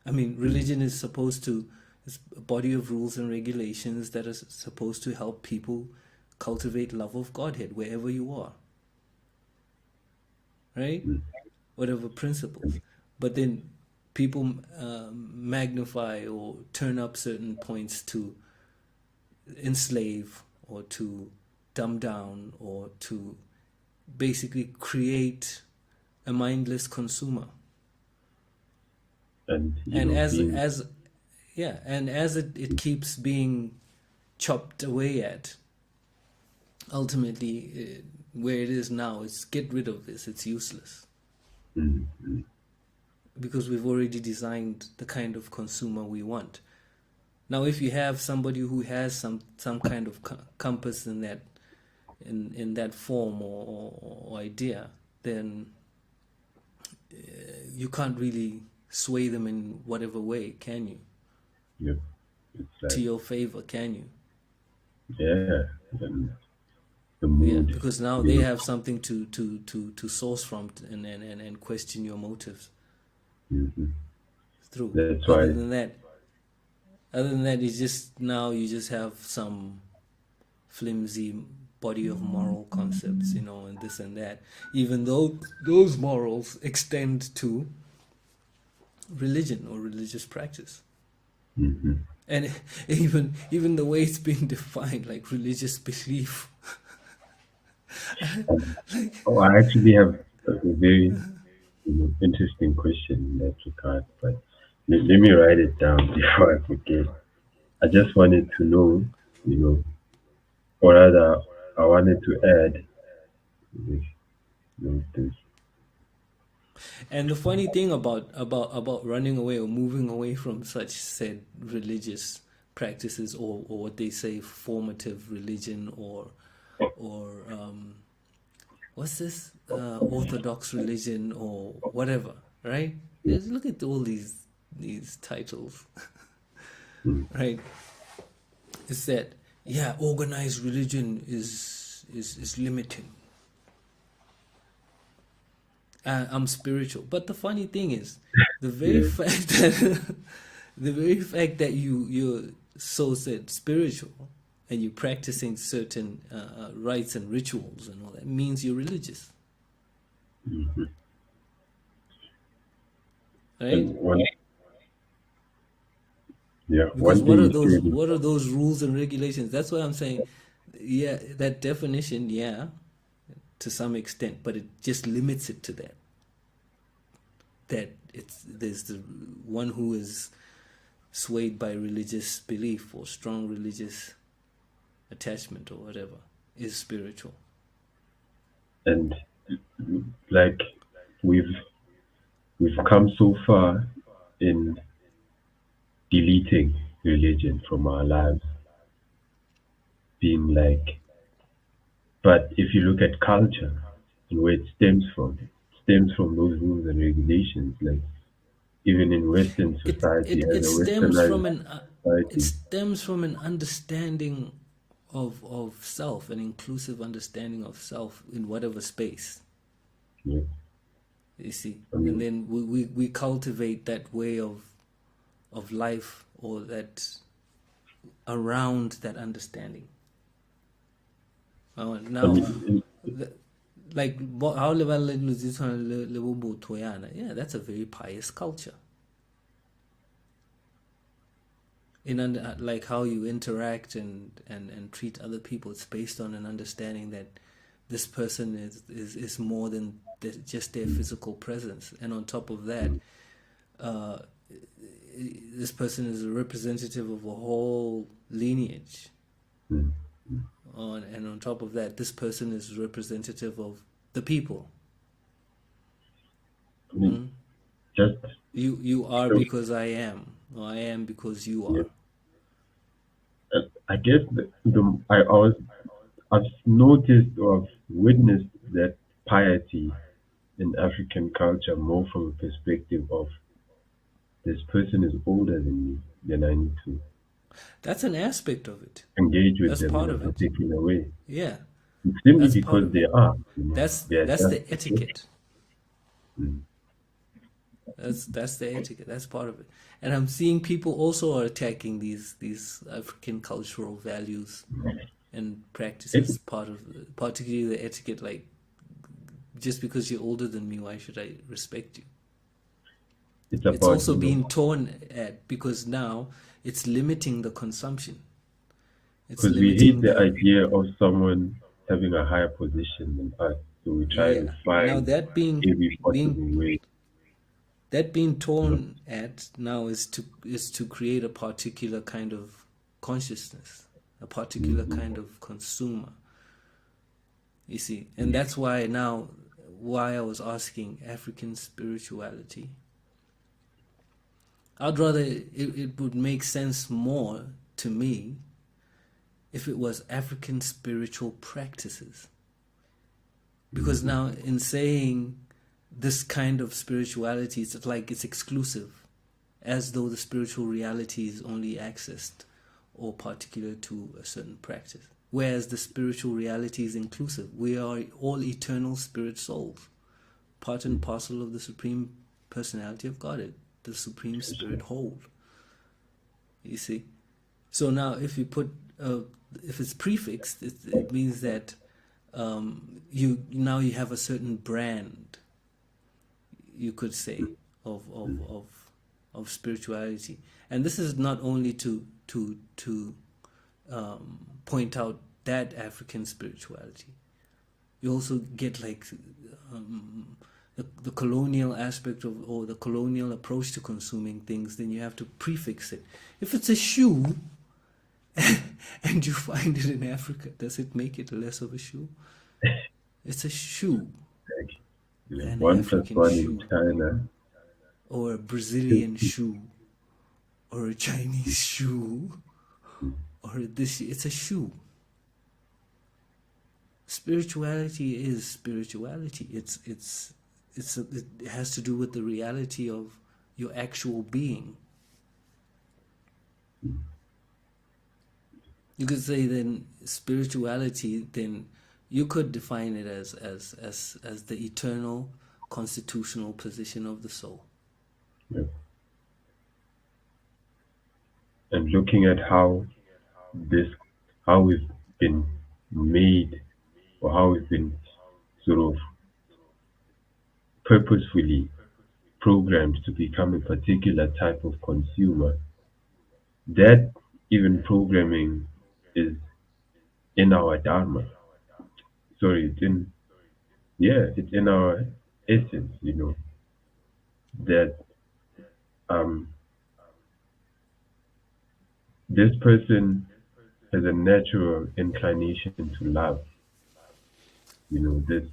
I mean, religion is supposed to, it's a body of rules and regulations that is supposed to help people cultivate love of Godhead wherever you are, right? Whatever principles. But then people magnify or turn up certain points to enslave or to dumb down or to basically create a mindless consumer. And as it keeps being chopped away at, ultimately where it is now, it's get rid of this, it's useless. Because we've already designed the kind of consumer we want. Now if you have somebody who has some kind of compass in that form or idea, then you can't really sway them in whatever way, can you? Yeah. It's like, to your favor, can you? Yeah. And the mood. Yeah, because now they have something to source from and question your motives through. That's why. Other than that, it's just now you just have some flimsy body of moral concepts, and this and that. Even though those morals extend to religion or religious practice. And even the way it's being defined, like religious belief. I actually have a very interesting question in that regard, but let me write it down before I forget. I just wanted to know, or rather, I wanted to add this, this. And the funny thing about running away or moving away from such said religious practices or what they say formative religion or what's this orthodox religion or whatever, right? Just look at all these titles, right? It's that organized religion is limiting. I'm spiritual, but the funny thing is, the very fact that you're so said spiritual and you're practicing certain rites and rituals and all that means you're religious, right? Because what are those rules and regulations? That's why I'm saying, that definition, to some extent, but it just limits it to that. That there's the one who is swayed by religious belief or strong religious attachment or whatever is spiritual. And like we've come so far in deleting religion from our lives, being like, but if you look at culture and where it stems from those rules and regulations. Like even in Western society, it stems from an understanding of self, an inclusive understanding of self in whatever space. Yeah. You see, and then we cultivate that way of life or that around that understanding. Now, like how that's a very pious culture. Like how you interact and treat other people, it's based on an understanding that this person is more than just their physical presence, and on top of that, this person is a representative of a whole lineage. And on top of that, this person is representative of the people. Just you are because I am, or I am because you Yeah. are. I guess I've noticed or I've witnessed that piety in African culture more from a perspective of this person is older than me, then I need to That's an aspect of it. engage with That's them in part a of it. particular way. Yeah, Simply that's part because of it. they are, you know, they are That's just the etiquette. That's the etiquette. That's part of it. And I'm seeing people also are attacking these African cultural values and it, practices. Part of, particularly the etiquette. Like, just because you're older than me, why should I respect you? it's It's about, also you know, being torn at because now it's limiting the consumption. It's because we hate limiting the the, idea of someone having a higher position than us. So we try to yeah. Now find that every being possible way. You know, torn at now is to create a particular kind of consciousness, a particular hmm kind of consumer. You see, and that's why now why I was asking African spirituality. I'd rather it would make sense more to me if it was African spiritual practices. Because hmm now in saying this kind of spirituality, it's like it's exclusive, as though the spiritual reality is only accessed or particular to a certain practice. Whereas the spiritual reality is inclusive. We are all eternal spirit souls, part and parcel of the Supreme Personality of Godhead, the Supreme Spirit whole. You see? So now if you put, if it's prefixed, it means that you have a certain brand, you could say, of spirituality, and this is not only to point out that African spirituality. You also get like the colonial aspect of, or the colonial approach to consuming things. Then you have to prefix it. If it's a shoe and you find it in Africa, does it make it less of a shoe? It's a shoe, like, you know, an one plus African one in shoe, China. or a Brazilian shoe, or a Chinese shoe, or this. It's a shoe. Spirituality is spirituality. It has to do with the reality of your actual being. You could say then spirituality, then you could define it as the eternal constitutional position of the soul. Yeah. And looking at this, how we've been made, or how we've been sort of purposefully programmed to become a particular type of consumer, that even programming is in our dharma. Sorry, it's in our essence, you know, that um, this person has a natural inclination to love. You know, this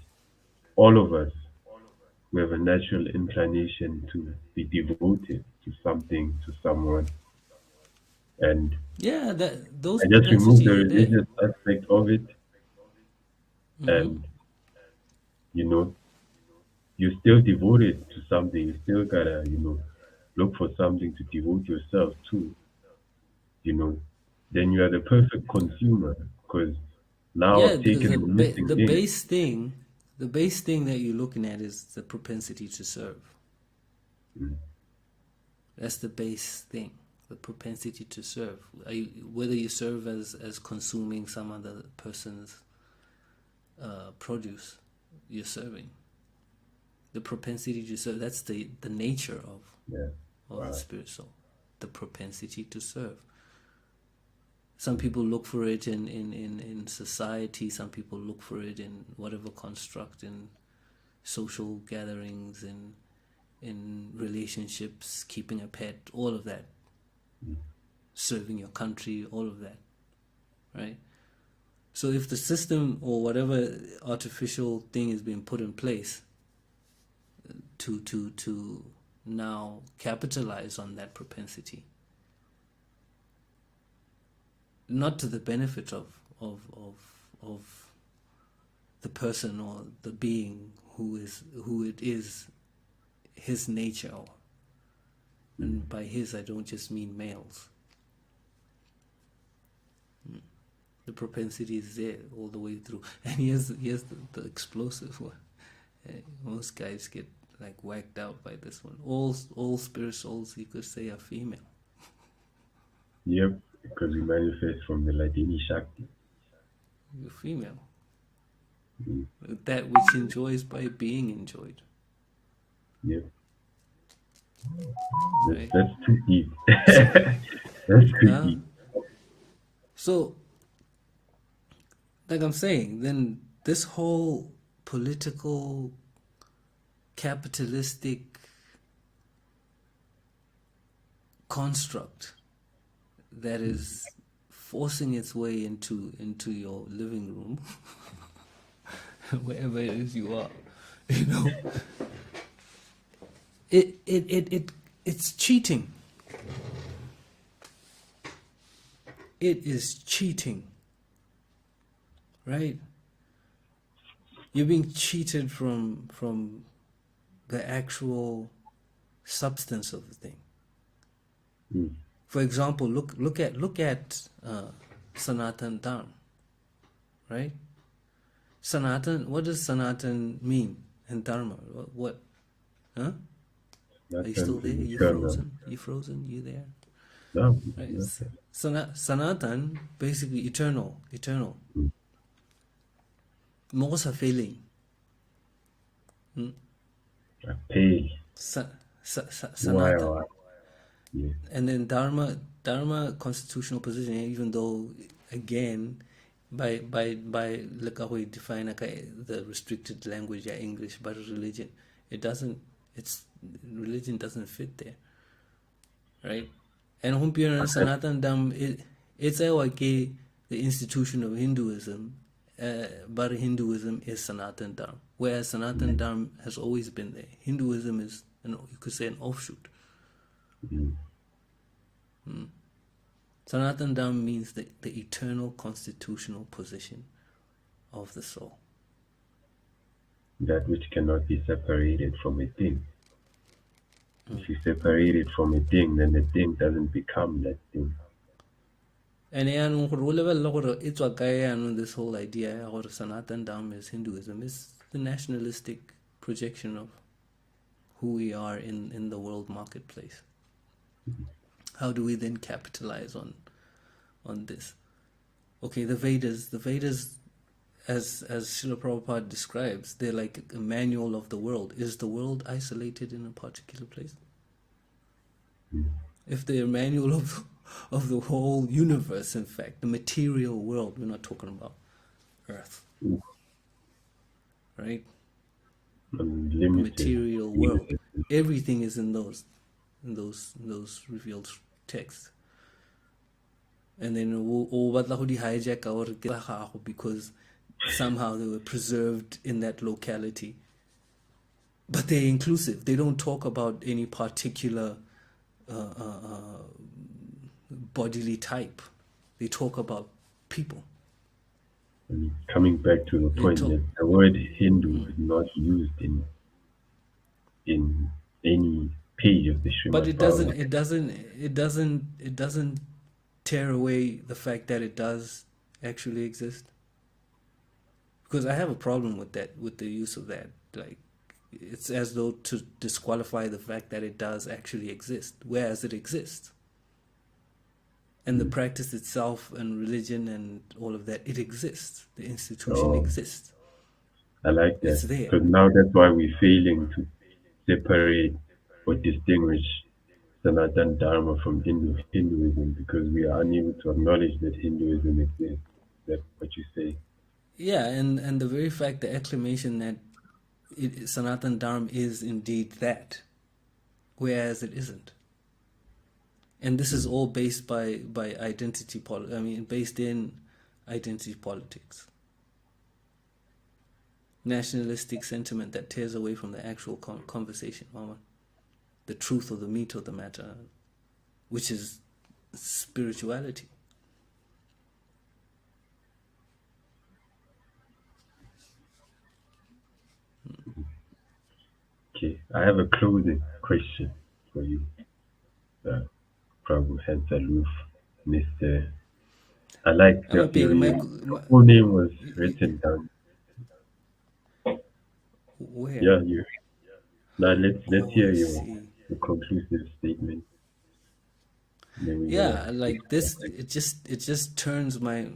all of us, we have a natural inclination to be devoted to something, to someone, and Yeah, that those I just remove the propensities are there. religious aspect of it, Hmm. and you know, you're still devoted to something. You still gotta, you know, look for something to devote yourself to. You know, then you are the perfect consumer because now Yeah, I've because taken the missing link. the base thing that you're looking at is the propensity to serve. Mm, That's the base thing, the propensity to serve. Whether you serve as consuming some other person's produce, you're serving. The propensity to serve. That's the nature yeah, of the wow. spirit soul. The propensity to serve. Some people look for it in society. Some people look for it in whatever construct, in social gatherings, in relationships, keeping a pet, all of that, serving your country, all of that, right? So if the system or whatever artificial thing is being put in place to now capitalize on that propensity, not to the benefit of the person or the being who it is his nature. And by his, I don't just mean males. The propensity is there all the way through. And here's the explosive one. Most guys get like whacked out by this one. All spirit souls, you could say, are female. Yep, because we manifest from the Ladini Shakti. You're female. Mm. That which enjoys by being enjoyed. Yep. Right? That's too deep. That's too Yeah. deep. So, like I'm saying, then this whole political, capitalistic construct that is forcing its way into your living room, wherever it is you are, you know, it's cheating. It is cheating, right? You're being cheated from the actual substance of the thing. Mm. For example, look at Sanatan Dharma, right? Sanatan. What does Sanatan mean in Dharma? What? Huh? Are you still there? Are you frozen? You frozen? You there? No, Right. nothing. Sanatan, basically eternal. Mm. Most are failing. A pale. Sanatan. Why? Yeah. And then Dharma constitutional position, even though again by like how we define the restricted language English, but religion, religion doesn't fit there, right? And Humpir and Sanatan Dharma, it's the institution of Hinduism, but Hinduism is Sanatan Dharma, whereas Sanatan Dharma has always been there. Hinduism is, you could say, an offshoot. Mm. Sanatan Dharma means the eternal constitutional position of the soul. That which cannot be separated from a thing. If you separate it from a thing, then the thing doesn't become that thing. And this whole idea of Sanatan Dharma is Hinduism is the nationalistic projection of who we are in the world marketplace. How do we then capitalize on this? Okay, the Vedas, as Srila Prabhupada describes, they're like a manual of the world. Is the world isolated in a particular place? If they're a manual of the whole universe, in fact, the material world, we're not talking about Earth, right? Unlimited. The material world, everything is in those revealed texts. And then hijack our because somehow they were preserved in that locality. But they're inclusive. They don't talk about any particular bodily type. They talk about people. And coming back to the point that the word Hindu is not used in any page of the Srimad But Bhagavad. it doesn't tear away the fact that it does actually exist. Because I have a problem with that, with the use of that. Like, it's as though to disqualify the fact that it does actually exist, whereas it exists. And the practice itself and religion and all of that, it exists. The institution exists. I like that. It's there. Because now that's why we're failing to separate or distinguish Sanatan Dharma from Hinduism, because we are unable to acknowledge that Hinduism exists. That's what you say. Yeah, and the very fact, the acclamation that Sanatan Dharma is indeed that, whereas it isn't. And this is all based by identity based in identity politics. Nationalistic sentiment that tears away from the actual conversation, Mama. the truth or the meat of the matter, which is spirituality. Okay, I have a closing question for you. Prabhu Hansaloof, Mr. I like I'm a pig. your full name was written down. Where? Yeah, you. Now let's Oh, hear I your see. conclusive statement. Then we're gonna. Yeah, like this, it just turns my,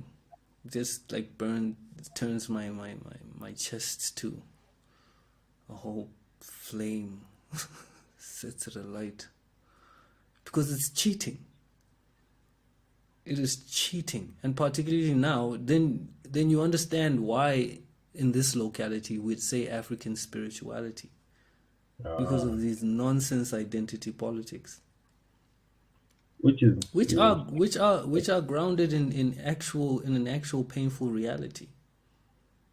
just like turns my chest to a whole flame, sets it alight, because it's cheating. It is cheating, and particularly now, then you understand why in this locality we'd say African spirituality, because Ah, of these nonsense identity politics, which is which are grounded in an actual painful reality,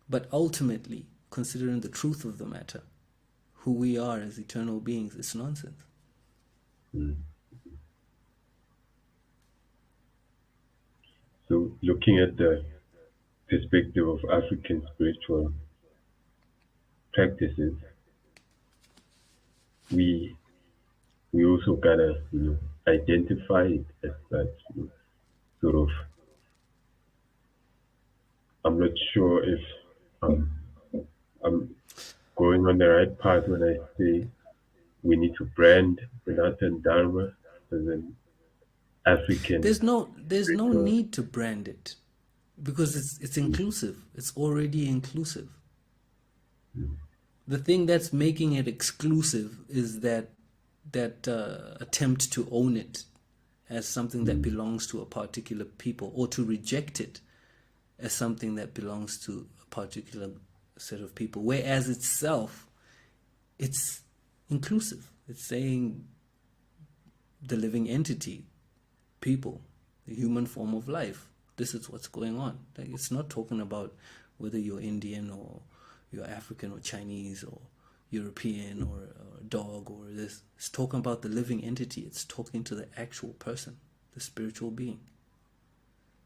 but ultimately, considering the truth of the matter, who we are as eternal beings, it's nonsense. mm. So looking at the perspective of African spiritual practices, we we also gotta identify it as such. Sort of, I'm not sure if um, I'm going on the right path when I say we need to brand Sanatan Dharma as an African There's no spiritual. need to brand it, because it's inclusive. It's already inclusive. The thing that's making it exclusive is that attempt to own it as something that Mm, belongs to a particular people, or to reject it as something that belongs to a particular set of people, whereas itself, it's inclusive. It's saying the living entity, people, the human form of life. This is what's going on. Like, it's not talking about whether you're Indian or you're African or Chinese or European or a dog or this. It's talking about the living entity. It's talking to the actual person, the spiritual being.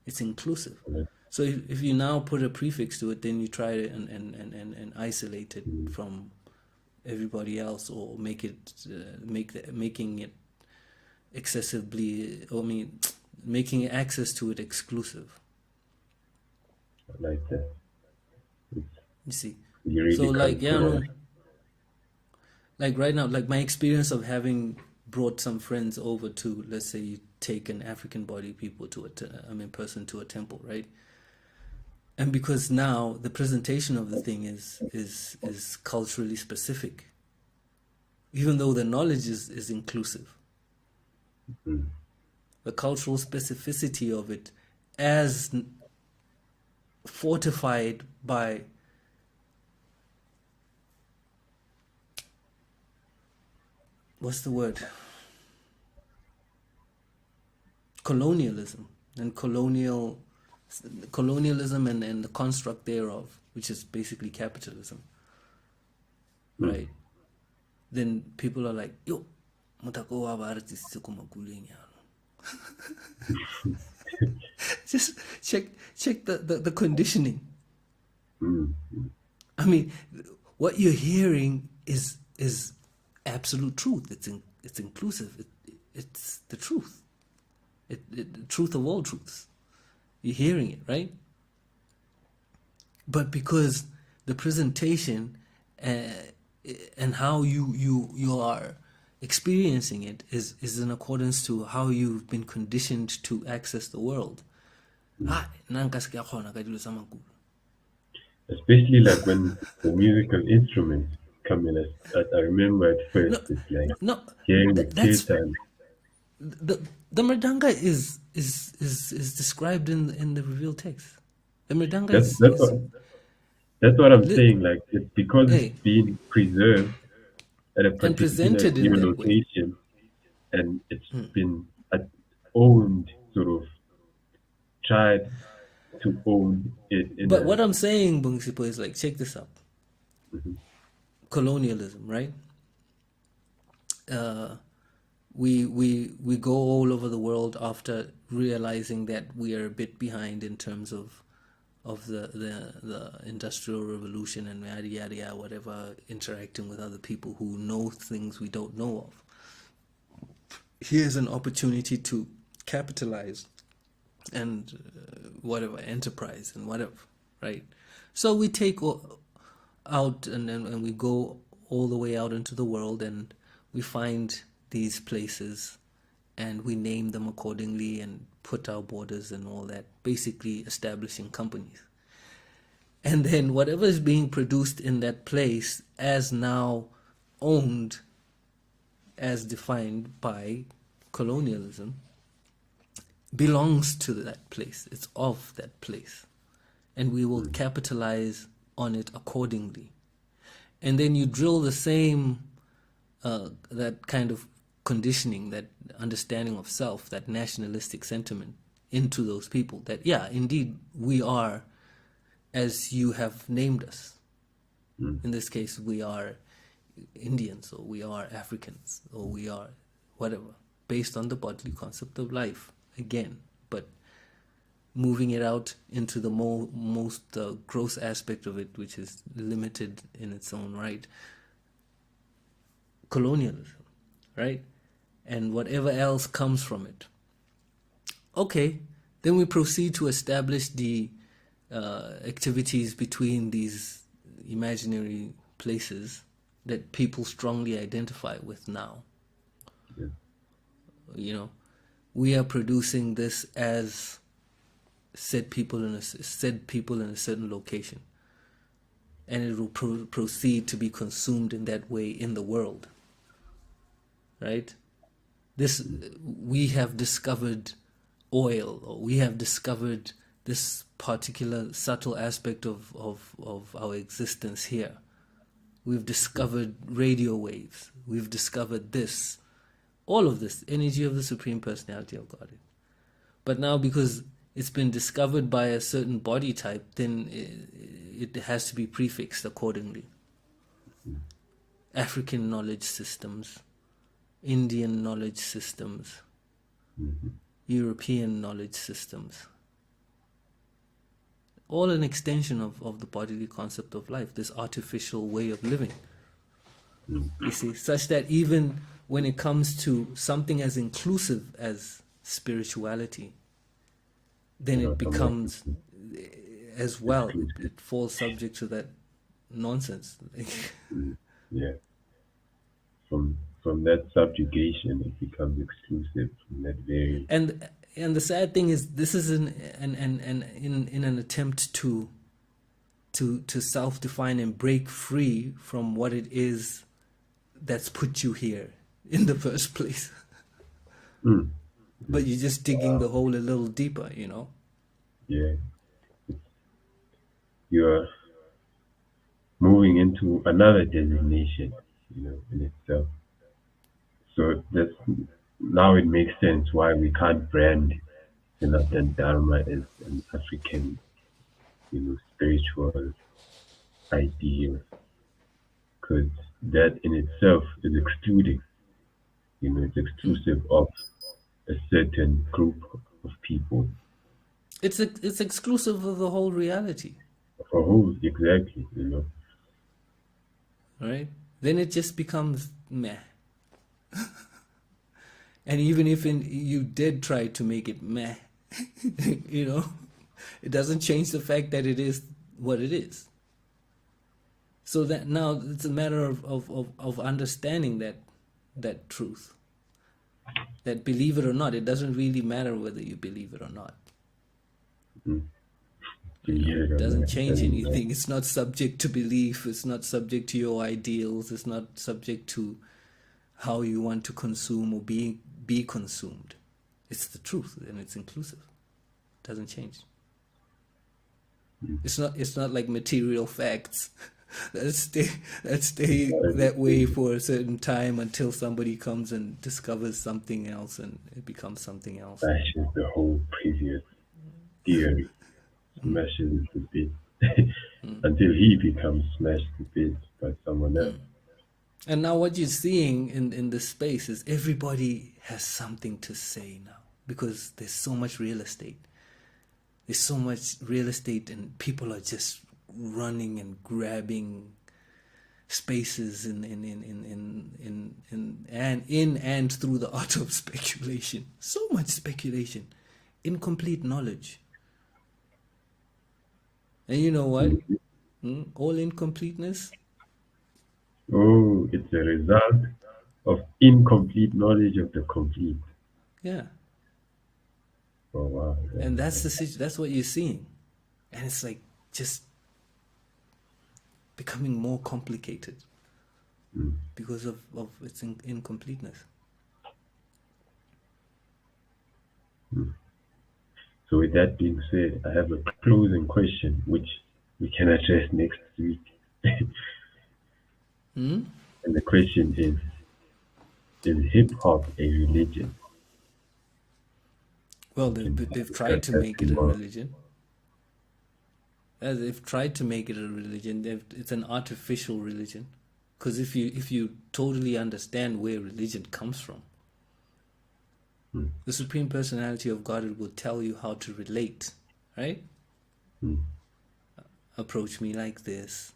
It's inclusive. mm, So if you now put a prefix to it, then you try to and isolate it mm. from everybody else, or making it excessively, making access to it exclusive. I like that. It's, You see, you so really like, can't yeah, put on. no, like right now, like my experience of having brought some friends over to, let's say, you take an African body people to person to a temple, right? And because now the presentation of the thing is culturally specific, even though the knowledge is inclusive, Mm. the cultural specificity of it, as fortified by, what's the word, colonialism and colonialism and the construct thereof, which is basically capitalism, Mm. right? Then people are like, yo, mutako wa barati siko makulenya. Just check the conditioning. Mm. I mean, what you're hearing is absolute truth. It's inclusive. It's the truth. The truth of all truths. You're hearing it, right? But because the presentation and how you are experiencing it is in accordance to how you've been conditioned to access the world. Ah, nanka sikia khona ka dilo tsa makulu. Especially like when the musical instruments come in. I remember at first No, it's like no, hearing the that's kirtan. the mridanga is described in the revealed text. The mridanga That's that's is what that's what I'm li- saying. Like it's because it's hey, being preserved at a and particular presented in that way. geolocation, and it's been owned, sort of tried to own it in But a. what I'm saying, Bungsipo, is like, check this out. Mhm. Colonialism, right? uh, we go all over the world after realizing that we are a bit behind in terms of the industrial revolution and yada yada yada, whatever, interacting with other people who know things we don't know of. Here's an opportunity to capitalize and whatever, enterprise and whatever, right? So we take out and we go all the way out into the world, and we find these places and we name them accordingly and put our borders and all that, basically establishing companies. And then whatever is being produced in that place as now owned as defined by colonialism belongs to that place. It's of that place. And we will capitalize on it accordingly. And then you drill the same, that kind of conditioning, that understanding of self, that nationalistic sentiment into those people that, yeah, indeed, we are as you have named us. In this case, we are Indians, or we are Africans, or we are whatever, based on the bodily concept of life, again. But moving it out into the most gross aspect of it, which is limited in its own right, colonialism, right? And whatever else comes from it. Okay, then we proceed to establish the activities between these imaginary places that people strongly identify with now. Yeah. You know, we are producing this as said people in a certain location, and it will proceed to be consumed in that way in the world, right? This, we have discovered oil, or we have discovered this particular subtle aspect of our existence here. We've discovered radio waves. We've discovered this, all of this energy of the Supreme Personality of God. But now, because it's been discovered by a certain body type, then it has to be prefixed accordingly. African knowledge systems, Indian knowledge systems, European knowledge systems. All an extension of the bodily concept of life, this artificial way of living. You see, such that even when it comes to something as inclusive as spirituality, then it becomes as well, it falls subject to that nonsense. Yeah. From that subjugation, it becomes exclusive from that very. And the sad thing is, this is in an attempt to self-define and break free from what it is that's put you here in the first place. But you're just digging the hole a little deeper, you know. Yeah. You're moving into another designation, in itself. So that's now it makes sense why we can't brand Sanatan Dharma as an African, spiritual ideal, because that in itself is excluding. It's exclusive of a certain group of people. It's exclusive of the whole reality, For who exactly, right? Then it just becomes meh. And even if you did try to make it meh, it doesn't change the fact that it is what it is. So that now it's a matter of understanding that truth. That, believe it or not, it doesn't really matter whether you believe it or not. It doesn't change anything. It's not subject to belief. It's not subject to your ideals. It's not subject to how you want to consume or be consumed. It's the truth, and it's inclusive. It doesn't change. It's not like material facts that stay that way for a certain time until somebody comes and discovers something else, and it becomes something else. Smashes the whole previous theory, smashes it to bits until he becomes smashed to bits by someone else. And now what you're seeing in this space is everybody has something to say now because there's so much real estate. There's so much real estate and people are just running and grabbing spaces in and through the art of speculation. So much speculation. Incomplete knowledge. And you know what? Mhm. All incompleteness. Oh, it's a result of incomplete knowledge of the complete. Yeah. Oh wow. Yeah, And that's what you're seeing. And it's like just becoming more complicated mm, because of its incompleteness. mm. So with that being said, I have a closing question which we can address next week. Hmm? And the question is hip hop a religion? Well, We can they've discuss tried to that make it a tomorrow. religion. As they've tried to make it a religion, it's an artificial religion. Because if you totally understand where religion comes from, Mm, the Supreme Personality of God will tell you how to relate, right? mm, Approach me like this,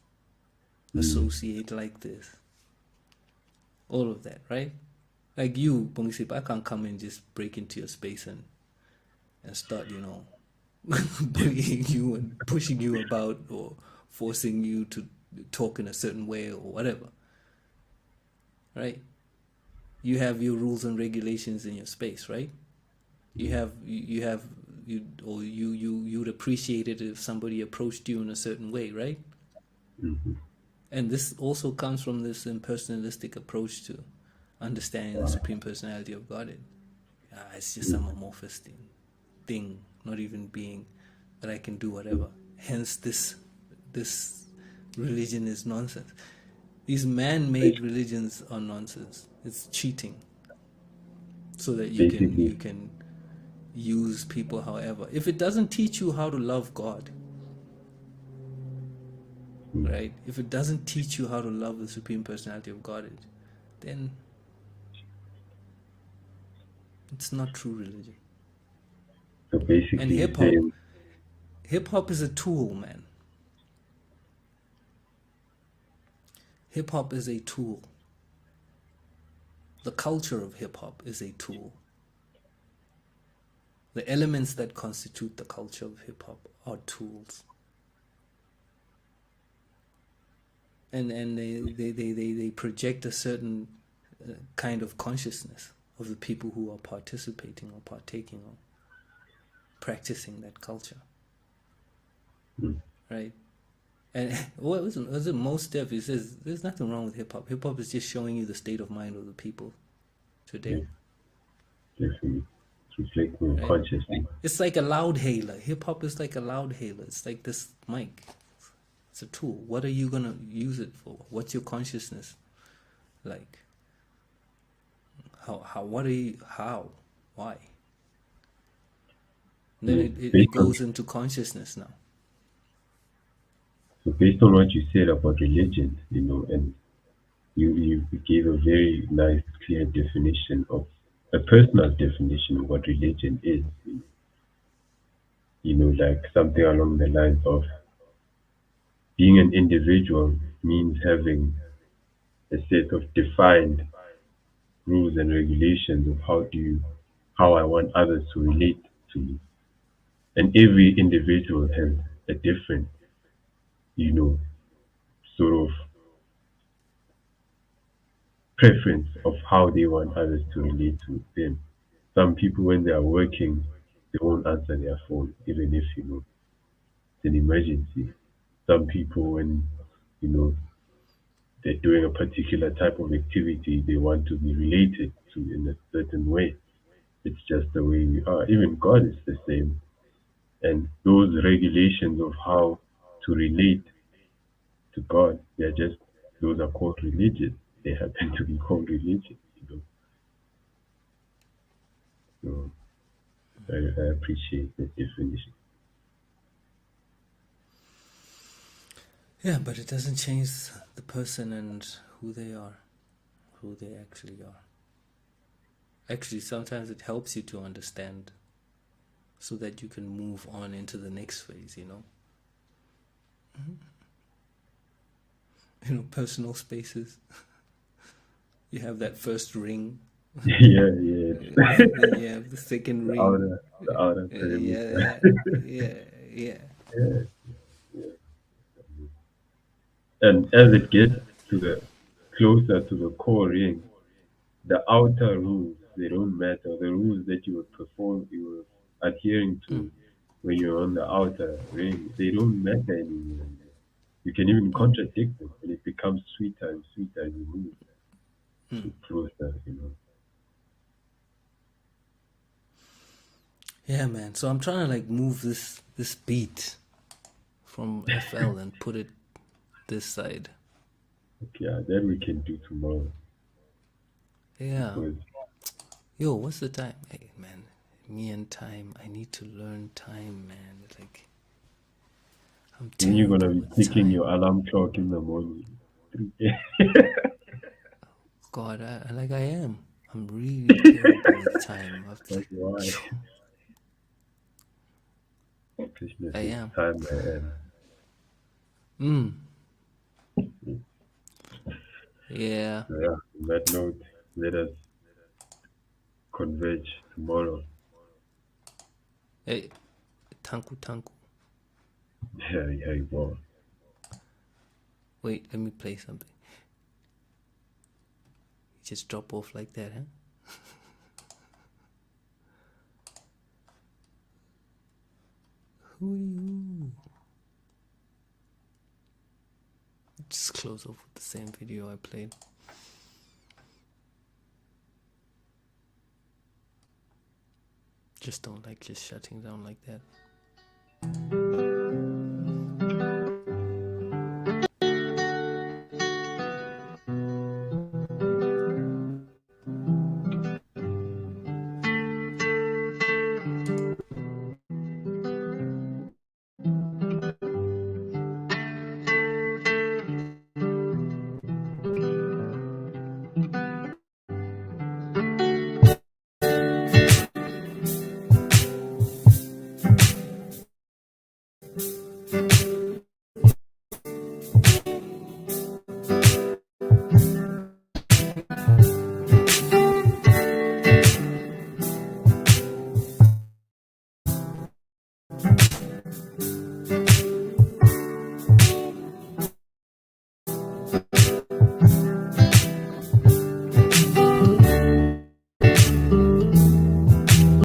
mm, associate like this, all of that, right? Like you, Pongisip, I can't come and just break into your space and start, bullying you and pushing you about or forcing you to talk in a certain way or whatever, right? You have your rules and regulations in your space, right? You'd appreciate it if somebody approached you in a certain way, right? mm. And this also comes from this impersonalistic approach to understanding the Supreme Personality of Godhead. It's just some amorphous thing, not even being, that I can do whatever. Hence, this religion is nonsense. These man-made religions are nonsense. It's cheating, so that Basically, you can use people however. If it doesn't teach you how to love God, mm. right? If it doesn't teach you how to love the Supreme Personality of Godhead, then it's not true religion. So And basically hip hop, saying hip hop is a tool, man. Hip hop is a tool. The culture of hip hop is a tool. The elements that constitute the culture of hip hop are tools. And they project a certain kind of consciousness of the people who are participating or partaking or practicing that culture, mm, right? And what was it most Def? He says there's nothing wrong with hip hop. Hip hop is just showing you the state of mind of the people yeah, today, definitely it's reflecting on right? consciously. It's like a loud hailer. Hip hop is like a loud hailer. It's like this mic. It's a tool. What are you gonna use it for? What's your consciousness like? What are you, why? And then Yeah. it goes into consciousness now. So based on what you said about religion, and you gave a very nice, clear definition of a personal definition of what religion is. Like something along the lines of being an individual means having a set of defined rules and regulations of how I want others to relate to me. And every individual has a different, you know, sort of preference of how they want others to relate to them. Some people, when they are working, they won't answer their phone, even if it's an emergency. Some people, when you know they're doing a particular type of activity, they want to be related to in a certain way. It's just the way we are. Even God is the same, and those regulations of how to relate to God, those are called religion. They happen to be called religion. So I appreciate the definition. Yeah, but it doesn't change the person and who they are. who they actually are. Actually, sometimes it helps you to understand so that you can move on into the next phase, personal spaces. You have that first ring, Yeah, yeah. and then you have the second ring. The outer Yeah, perimeter. yeah, yeah. Yeah. And as it gets to the closer to the core ring, the outer rules they don't matter. The rules that you were adhering Mm, to when you're on the outer ring, they don't matter anymore. You can even mm, contradict it, and it becomes sweeter and sweeter as you move mm. to closer. Yeah, man. So I'm trying to like move this beat from FL and put it this side. Yeah, that we can do tomorrow Yeah. because Yo, what's the time? Hey, man. Me and time. I need to learn time, man. Like, I'm then you're gonna terrible be with ticking time. your alarm clock in the morning. God, like I am. I'm really terrible with time. That's why. Selfishness I is am. time by end. Mm. Yeah. So yeah, on that note, let us converge tomorrow. Hey, tanku tanku. Yeah, yeah, well. Wait, let me play something. You just drop off like that, huh? Who are you? Just close off with the same video I played. Just don't like just shutting down like that.